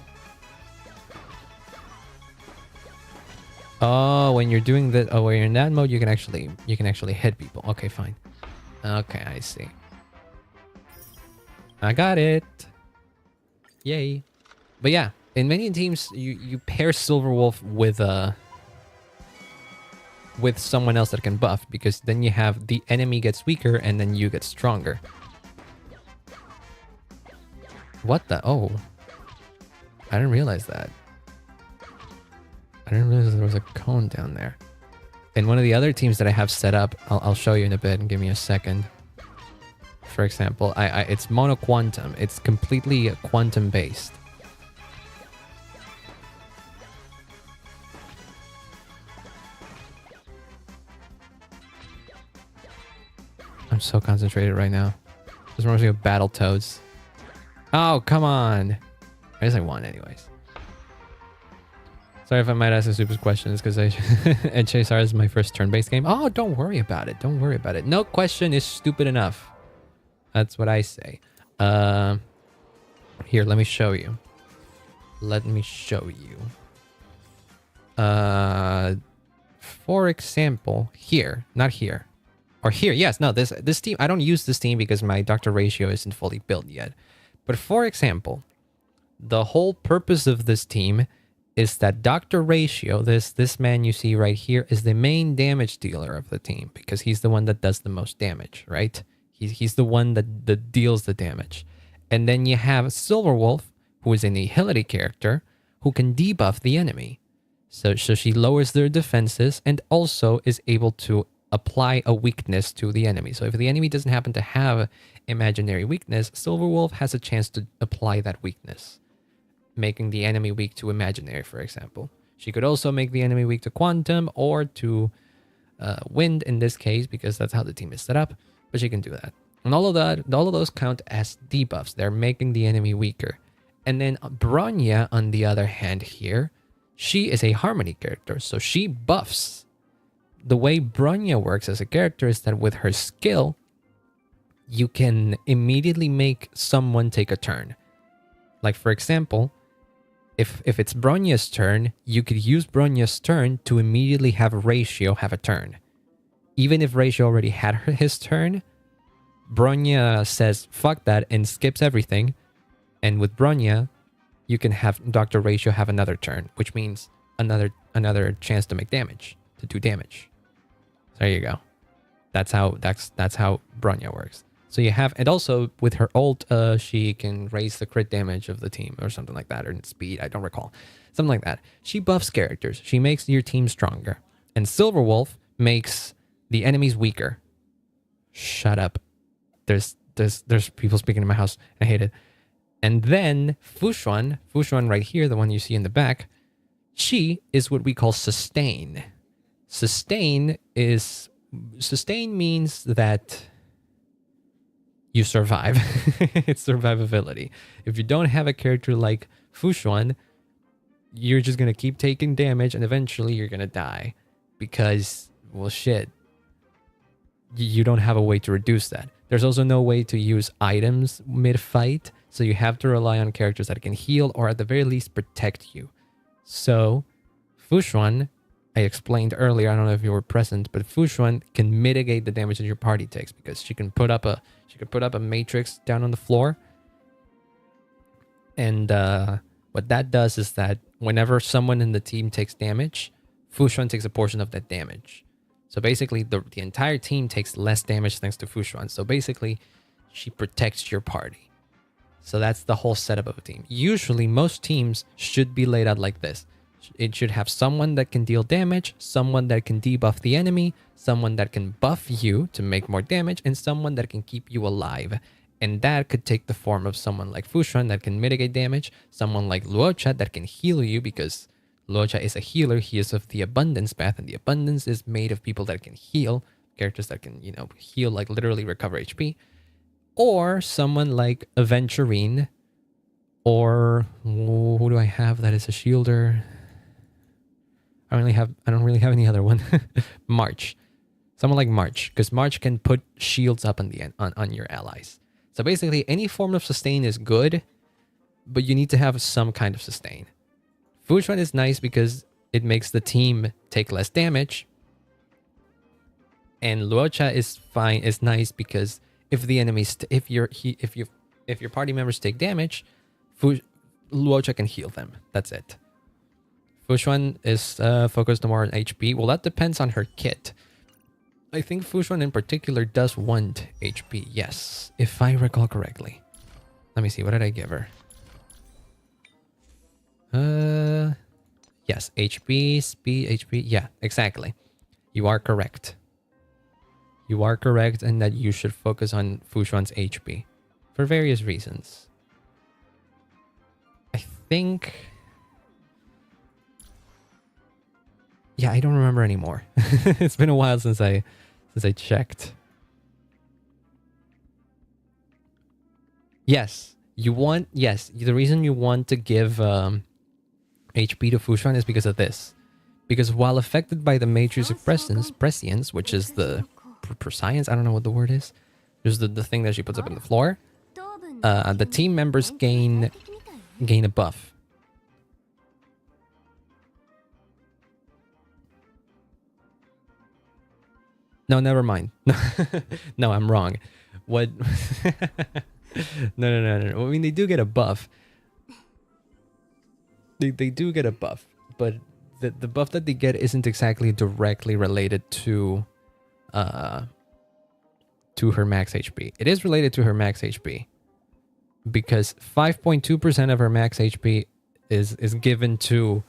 Speaker 1: Oh, when you're doing that... Oh, when you're in that mode, you can actually hit people. Okay, fine. Okay, I see. I got it. Yay. But yeah, in many teams, you pair Silver Wolf with someone else that can buff, because then you have the enemy gets weaker and then you get stronger. What the... Oh. I didn't realize that. I didn't realize there was a cone down there. In one of the other teams that I have set up, I'll show you in a bit, and give me a second. For example, it's mono quantum. It's completely quantum based. I'm so concentrated right now. This reminds me of Battletoads. Oh, come on. I guess I won anyways. Sorry if I might ask a stupid question. It's because HSR is my first turn-based game. Oh, don't worry about it. Don't worry about it. No question is stupid enough. That's what I say. Here, let me show you. Let me show you. For example, here. Not here. Or here. Yes, no, this team. I don't use this team because my Doctor Ratio isn't fully built yet. But for example, the whole purpose of this team is that Dr. Ratio, this man you see right here, is the main damage dealer of the team, because he's the one that does the most damage, right? He's the one that deals the damage. And then you have Silver Wolf, who is a Nihility character, who can debuff the enemy. So she lowers their defenses and also is able to apply a weakness to the enemy. So if the enemy doesn't happen to have imaginary weakness, Silverwolf has a chance to apply that weakness, making the enemy weak to imaginary, for example. She could also make the enemy weak to quantum or to wind in this case, because that's how the team is set up, but she can do that. And all of those count as debuffs. They're making the enemy weaker. And then Bronya, on the other hand here, she is a harmony character, so she buffs. The way Bronya works as a character is that with her skill, you can immediately make someone take a turn. Like, for example, if it's Bronya's turn, you could use Bronya's turn to immediately have Ratio have a turn. Even if Ratio already had his turn, Bronya says, fuck that, and skips everything. And with Bronya, you can have Dr. Ratio have another turn, which means another chance to make damage, to do damage. So there you go. That's how Bronya works. So you have, and also with her ult, she can raise the crit damage of the team or something like that, or speed, I don't recall. Something like that. She buffs characters. She makes your team stronger. And Silverwolf makes the enemies weaker. Shut up. There's people speaking in my house, and I hate it. And then Fu Hua right here, the one you see in the back, she is what we call sustain. Sustain means that you survive. It's survivability. If you don't have a character like Fu Hua, you're just going to keep taking damage and eventually you're going to die. Because, well, shit. You don't have a way to reduce that. There's also no way to use items mid-fight. So you have to rely on characters that can heal or at the very least protect you. So Fu Hua, I explained earlier, I don't know if you were present, but Fu Hua can mitigate the damage that your party takes because she can put up a matrix down on the floor. And what that does is that whenever someone in the team takes damage, Fu Hua takes a portion of that damage. So basically the entire team takes less damage thanks to Fu Hua. So basically she protects your party. So that's the whole setup of a team. Usually, most teams should be laid out like this. It should have someone that can deal damage, someone that can debuff the enemy, someone that can buff you to make more damage, and someone that can keep you alive. And that could take the form of someone like Fu Hua that can mitigate damage, someone like Luocha that can heal you because Luocha is a healer. He is of the abundance path, and the abundance is made of people that can heal, characters that can, heal, like literally recover HP. Or someone like Aventurine, or who do I have that is a shielder? I don't really have any other one. March. Someone like March, because March can put shields up on the end on your allies. So basically any form of sustain is good, but you need to have some kind of sustain. Fu Hua is nice because it makes the team take less damage. And Luocha is nice because if the enemies, if your party members take damage, Luocha can heal them. That's it. Fu Hua is focused more on HP. Well, that depends on her kit. I think Fu Hua in particular does want HP. Yes, if I recall correctly. Let me see. What did I give her? Yes, HP, speed, HP. Yeah, exactly. You are correct. You are correct in that you should focus on Fu Hua's HP for various reasons. I think... Yeah, I don't remember anymore. It's been a while since I checked. Yes, the reason you want to give HP to Fu Hua is because of this. Because while affected by the matrix of prescience, which is the prescience, I don't know what the word is. There's the thing that she puts up on the floor. The team members gain a buff. No, never mind. No, I'm wrong. What? No. I mean, they do get a buff. They do get a buff, but the buff that they get isn't exactly directly related to her max HP. It is related to her max HP because 5.2% of her max HP is given to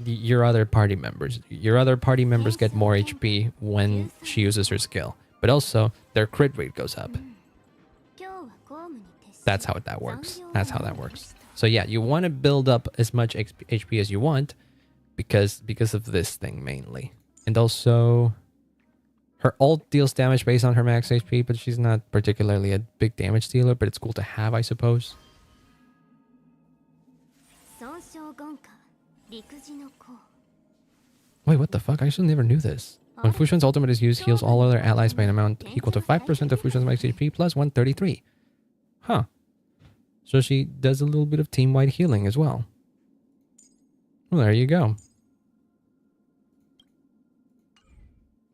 Speaker 1: your other party members. Your other party members get more HP when she uses her skill, but also their crit rate goes up. That's how that works. That's how that works. So yeah, you want to build up as much HP as you want because of this thing mainly. And also her ult deals damage based on her max HP, but she's not particularly a big damage dealer, but it's cool to have, I suppose. Wait, what the fuck? I actually never knew this. When Fu Xuan's ultimate is used, heals all other allies by an amount equal to 5% of Fu Xuan's max HP plus 133. Huh. So she does a little bit of team-wide healing as well. Well, there you go.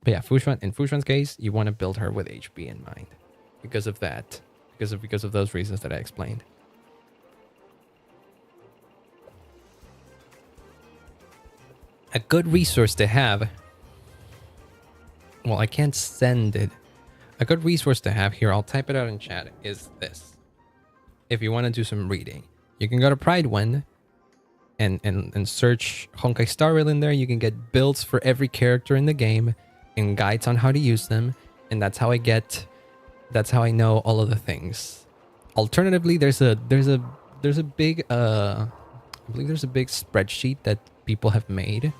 Speaker 1: But yeah, in Fu Xuan's case, you want to build her with HP in mind. Because of that. Because of those reasons that I explained. A good resource to have. Well, I can't send it. A good resource to have here, I'll type it out in chat, is this. If you want to do some reading, you can go to Pride One and search Honkai Star Rail in there. You can get builds for every character in the game and guides on how to use them. And that's how I know all of the things. Alternatively, there's a big I believe there's a big spreadsheet that people have made,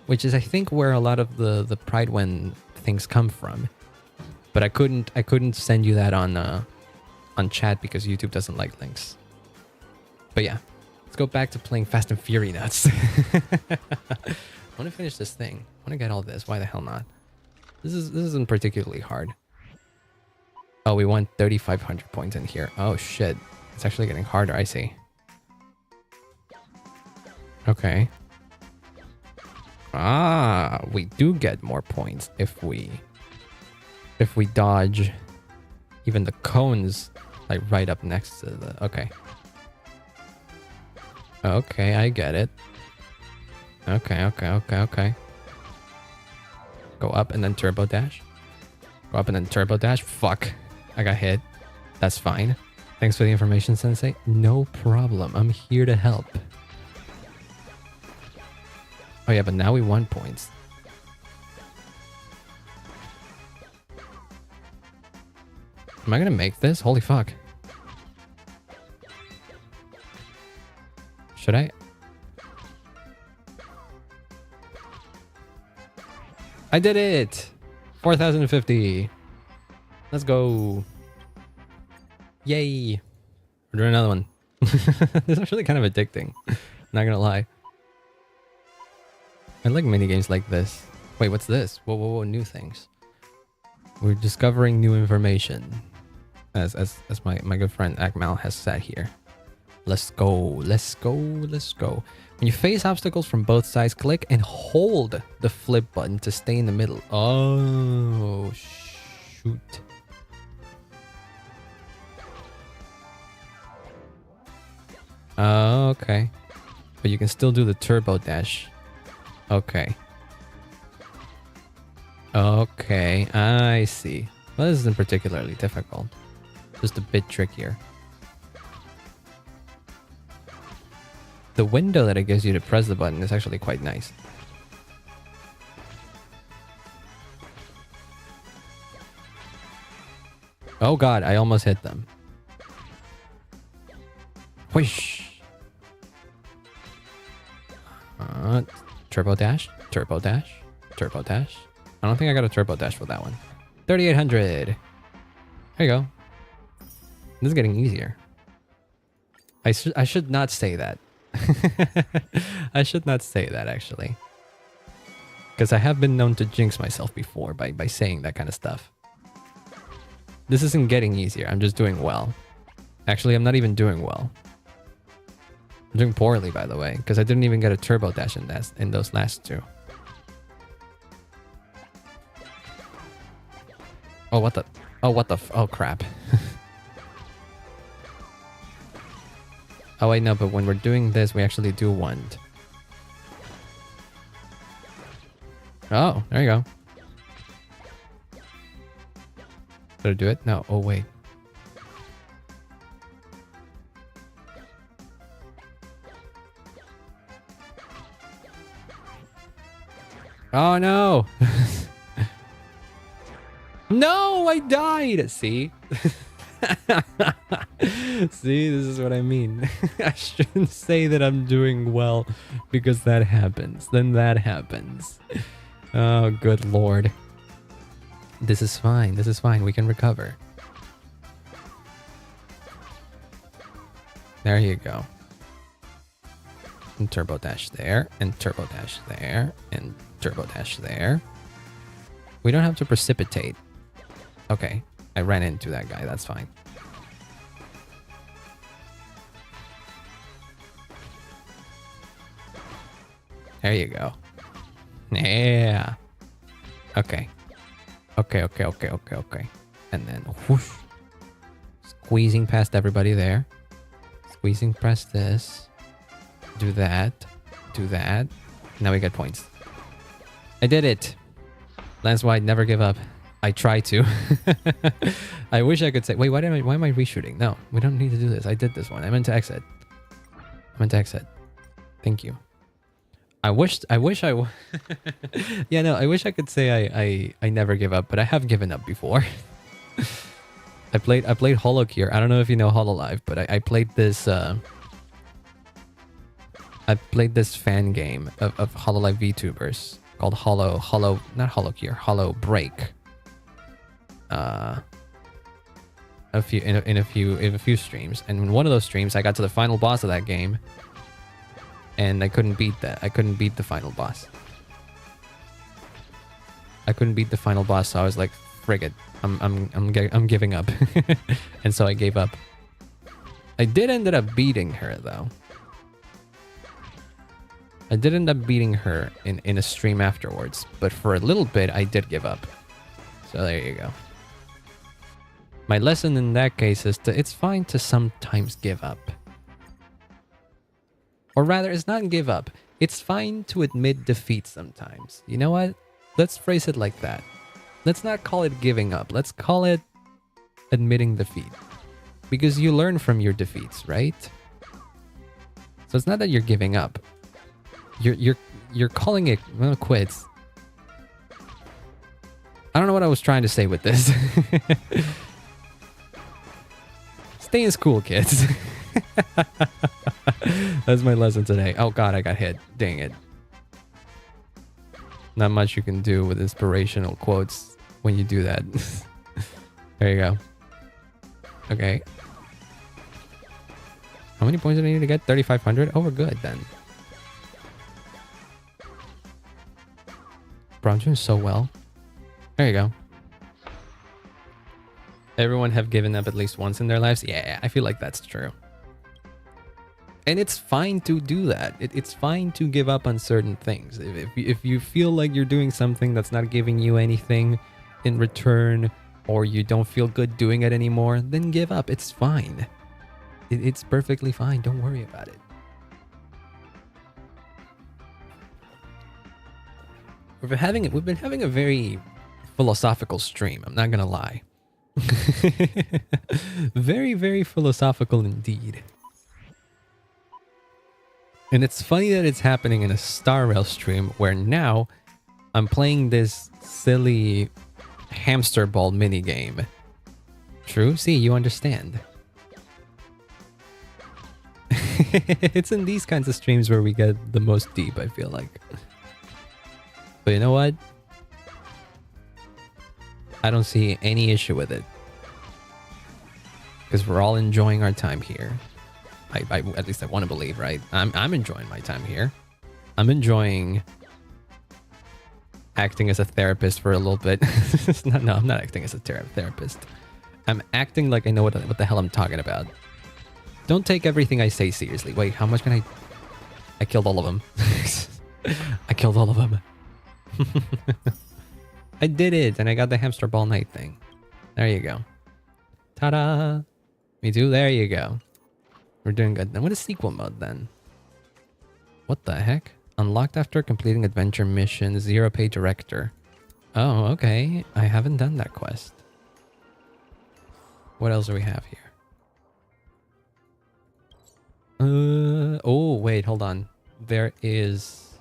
Speaker 1: which is I think where a lot of the Pride When things come from. But I couldn't send you that on chat because YouTube doesn't like links. But yeah, let's go back to playing Fast and Fury Nuts. I want to finish this thing. I want to get all this. Why the hell not? This isn't particularly hard. Oh, we want 3,500 points in here. Oh shit, it's actually getting harder. I see. Okay. Ah, we do get more points if we dodge even the cones, like right up next to the... Okay. Okay, I get it. Okay. Go up and then turbo dash. Go up and then turbo dash. Fuck. I got hit. That's fine. Thanks for the information, Sensei. No problem. I'm here to help. Oh yeah, but now we want points. Am I gonna make this? Holy fuck. Should I? I did it! 4,050. Let's go. Yay. We're doing another one. This is actually kind of addicting. Not gonna lie. I like minigames like this. Wait, what's this? Whoa, new things. We're discovering new information. As my good friend Akmal has said here. Let's go. When you face obstacles from both sides, click and hold the flip button to stay in the middle. Oh, shoot. Okay. But you can still do the turbo dash. Okay. Okay, I see. Well, this isn't particularly difficult. Just a bit trickier. The window that it gives you to press the button is actually quite nice. Oh god, I almost hit them. Whoosh! Turbo dash, turbo dash, turbo dash. I don't think I got a turbo dash for that one. 3,800. There you go. This is getting easier. I should not say that. I should not say that actually. Because I have been known to jinx myself before by saying that kind of stuff. This isn't getting easier. I'm just doing well. Actually, I'm not even doing well. I'm doing poorly, by the way, because I didn't even get a turbo dash in those last two. Oh, what the... Oh, crap. Oh, wait, no, but when we're doing this, we actually do want... Oh, there you go. Did I do it? No. Oh, wait. Oh no! No, I died! See? See, this is what I mean. I shouldn't say that I'm doing well because that happens. Then that happens. Oh, good lord. This is fine. This is fine. We can recover. There you go. And turbo dash there, and turbo dash there, and turbo dash there. We don't have to precipitate. Okay, I ran into that guy. That's fine. There you go. Yeah. Okay. Okay. And then whoosh. Squeezing past everybody there. Squeezing past this. Do that. Do that. Now we get points. I did it. That's why I'd never give up. I try to. I wish I could say, wait, why am I reshooting? No, we don't need to do this. I did this one. I meant to exit. Thank you. I wish yeah, no, I wish I could say I never give up, but I have given up before. I played HoloCure. I don't know if you know HoloLive, but I played this fan game of HoloLive VTubers called not HoloCure, Holo Break. A few streams, and in one of those streams I got to the final boss of that game. And I couldn't beat that. I couldn't beat the final boss. So I was like, frig it. I'm giving up. And so I gave up. I did end up beating her though. I did end up beating her in a stream afterwards, but for a little bit I did give up. So there you go. My lesson in that case is that it's fine to sometimes give up. Or rather, it's not give up. It's fine to admit defeat sometimes. You know what? Let's phrase it like that. Let's not call it giving up. Let's call it admitting defeat. Because you learn from your defeats, right? So it's not that you're giving up. You're calling it, well, quits. I don't know what I was trying to say with this. Stay in school, kids. That's my lesson today. Oh god, I got hit. Dang it. Not much you can do with inspirational quotes when you do that. There you go. Okay. How many points do I need to get? 3,500? Oh, we're good then. Bro, I'm doing so well. There you go. Everyone have given up at least once in their lives? Yeah, I feel like that's true. And it's fine to do that. It's fine to give up on certain things. If you feel like you're doing something that's not giving you anything in return, or you don't feel good doing it anymore, then give up. It's fine. It's perfectly fine. Don't worry about it. We've been having a very philosophical stream. I'm not gonna lie. Very, very philosophical indeed. And it's funny that it's happening in a Star Rail stream where now I'm playing this silly hamster ball minigame. True? See, you understand. It's in these kinds of streams where we get the most deep, I feel like. But you know what? I don't see any issue with it. Because we're all enjoying our time here. At least I want to believe, right? I'm enjoying my time here. I'm enjoying acting as a therapist for a little bit. No, I'm not acting as a therapist. I'm acting like I know what the hell I'm talking about. Don't take everything I say seriously. Wait, how much can I killed all of them. I killed all of them. I did it, and I got the hamster ball night thing. There you go. Ta-da! Me too, there you go. We're doing good. Then what is sequel mode then? What the heck? Unlocked after completing adventure mission, 0 pay director. Oh, okay. I haven't done that quest. What else do we have here? Oh, wait, hold on. There is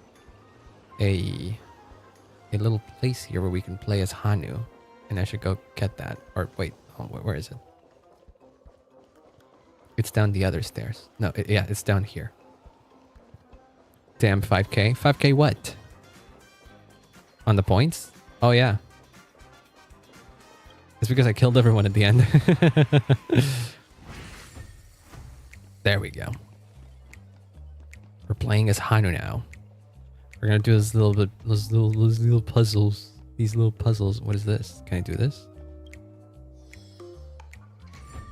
Speaker 1: a a little place here where we can play as Hanu. And I should go get that. Or wait, oh, where is it? It's down the other stairs. No, yeah, it's down here. Damn, 5k. 5k what? On the points? Oh, yeah. It's because I killed everyone at the end. There we go. We're playing as Hanu now. We're gonna do those little puzzles. These little puzzles. What is this? Can I do this?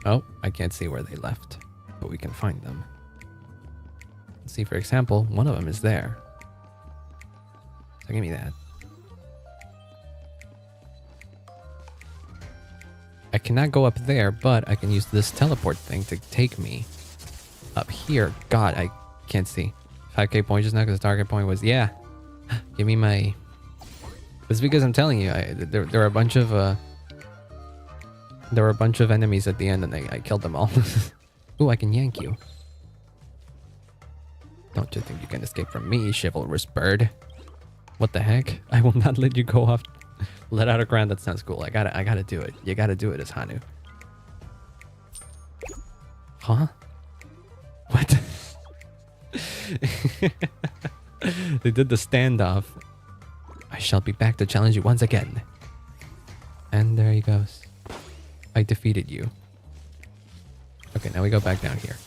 Speaker 1: Oh, I can't see where they left, but we can find them. Let's see, for example, one of them is there. So give me that. I cannot go up there, but I can use this teleport thing to take me up here. God, I can't see. 5k point just now because the target point was, yeah. Give me my... It's because I'm telling you, there were a bunch of enemies at the end and I killed them all. Ooh, I can yank you. Don't you think you can escape from me, chivalrous bird? What the heck? I will not let you go off. Let out a ground. That sounds cool. I gotta do it. You gotta do it as Hanu. Huh? What? They did the standoff. I shall be back to challenge you once again. And there he goes. I defeated you. Okay, now we go back down here.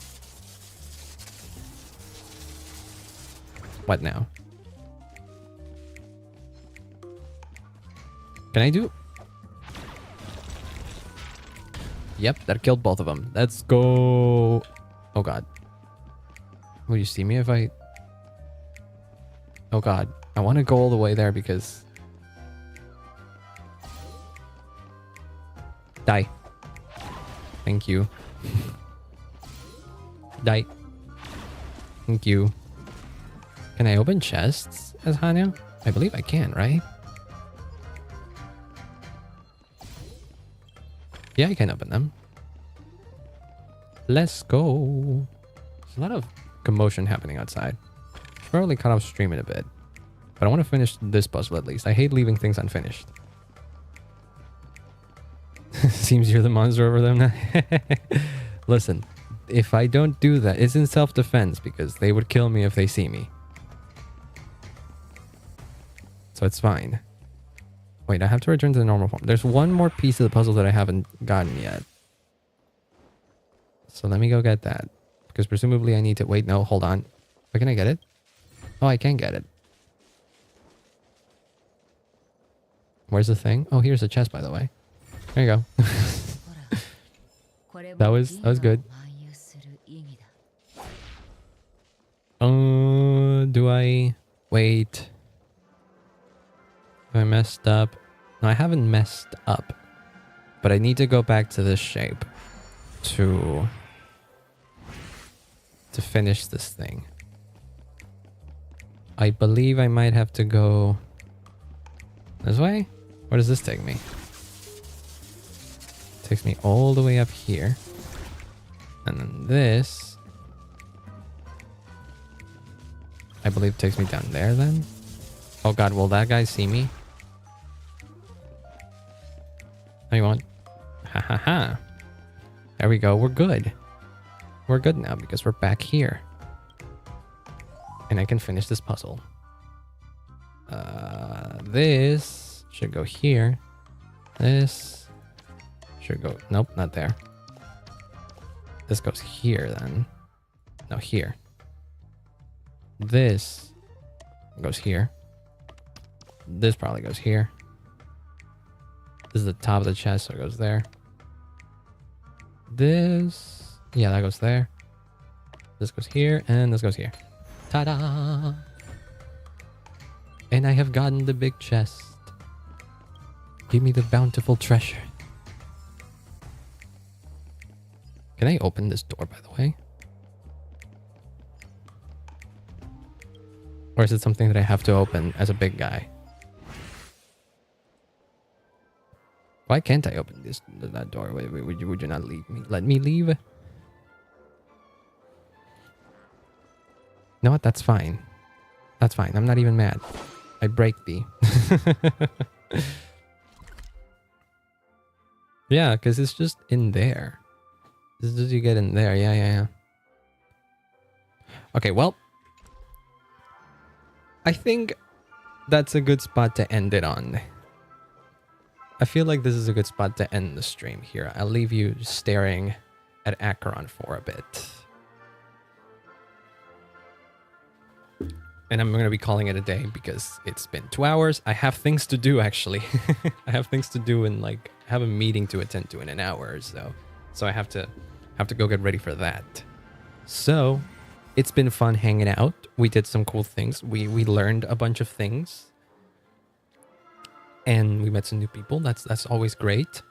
Speaker 1: What now? Can I do? Yep, that killed both of them. Let's go. Oh god. Will you see me if I... Oh god. I want to go all the way there because... Die. Thank you. Die. Thank you. Can I open chests as Hanu? I believe I can, right? Yeah, I can open them. Let's go. There's a lot of commotion happening outside. Probably cut off stream in a bit. But I want to finish this puzzle at least. I hate leaving things unfinished. Seems you're the monster over them now. Listen, if I don't do that, it's in self-defense because they would kill me if they see me. So it's fine. Wait, I have to return to the normal form. There's one more piece of the puzzle that I haven't gotten yet. So let me go get that. Because presumably I need to... Wait, no, hold on. Where can I get it? Oh, I can get it. Where's the thing? Oh, here's the chest, by the way. There you go. That was good. Do I... Wait... Have I messed up? No, I haven't messed up. But I need to go back to this shape to finish this thing. I believe I might have to go this way? Where does this take me? It takes me all the way up here. And then this, I believe, takes me down there then. Oh god, will that guy see me? No, you won't. Ha ha ha. There we go, we're good. We're good now because we're back here. And I can finish this puzzle. This should go here. This should go... Nope, not there. This goes here then. No, here. This goes here. This probably goes here. This is the top of the chest, so it goes there. This... Yeah, that goes there. This goes here, and this goes here. Ta-da! And I have gotten the big chest. Give me the bountiful treasure. Can I open this door, by the way? Or is it something that I have to open as a big guy? Why can't I open that door? Wait, would you not leave me? Let me leave? You know what? That's fine. That's fine. I'm not even mad. I break thee. Yeah, because it's just in there. This is you get in there. Yeah. Okay, well, I think that's a good spot to end it on. I feel like this is a good spot to end the stream here. I'll leave you staring at Acheron for a bit. And I'm going to be calling it a day because it's been 2 hours. I have things to do, actually. I have things to do and like have a meeting to attend to in an hour or so. So I have to go get ready for that. So it's been fun hanging out. We did some cool things. We learned a bunch of things. And we met some new people. That's always great.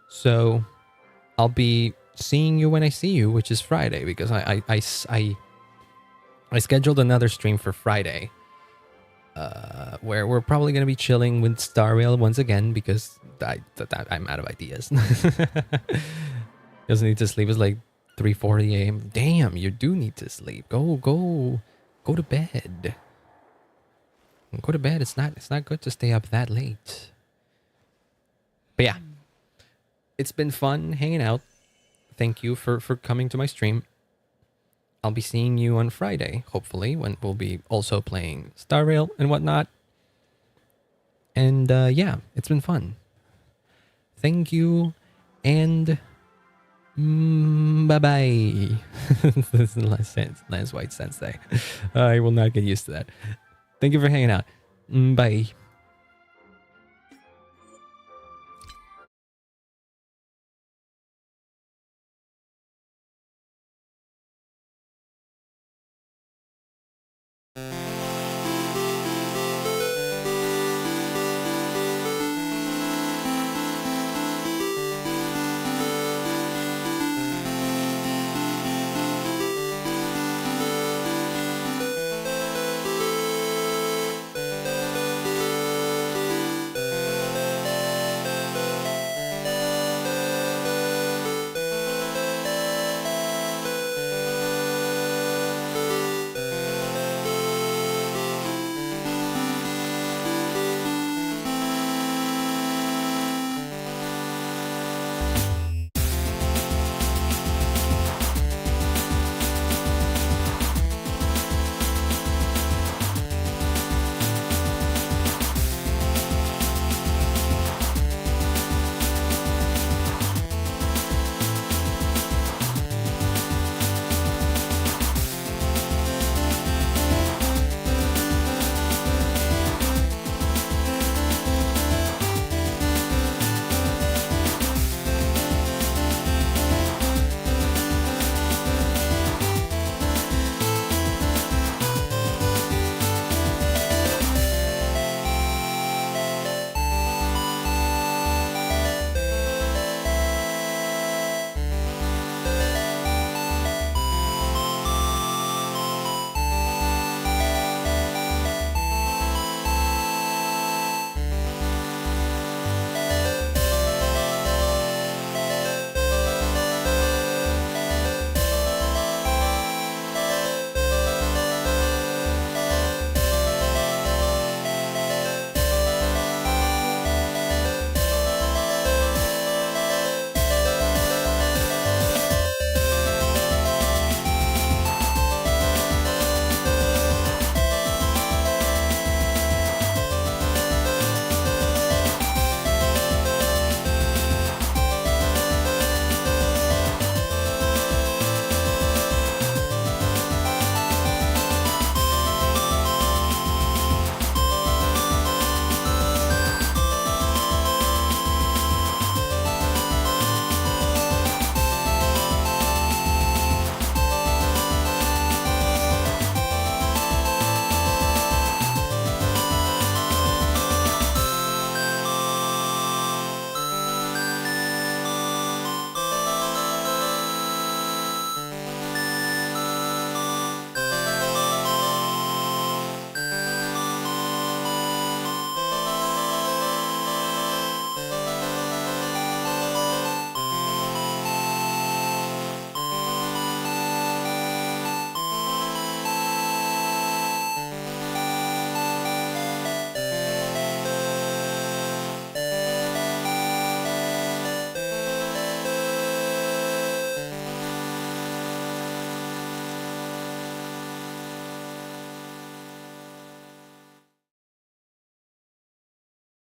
Speaker 1: So I'll be seeing you when I see you, which is Friday, because I scheduled another stream for Friday, where we're probably gonna be chilling with Star Rail once again because I'm out of ideas. Doesn't need to sleep. It's like 3:40 a.m. Damn, you do need to sleep. Go to bed. Go to bed. It's not good to stay up that late. But yeah, it's been fun hanging out. Thank you for coming to my stream. I'll be seeing you on Friday, hopefully, when we'll be also playing Star Rail and whatnot. And yeah, it's been fun. Thank you, and bye-bye. This is Lance White Sensei. I will not get used to that. Thank you for hanging out. Bye.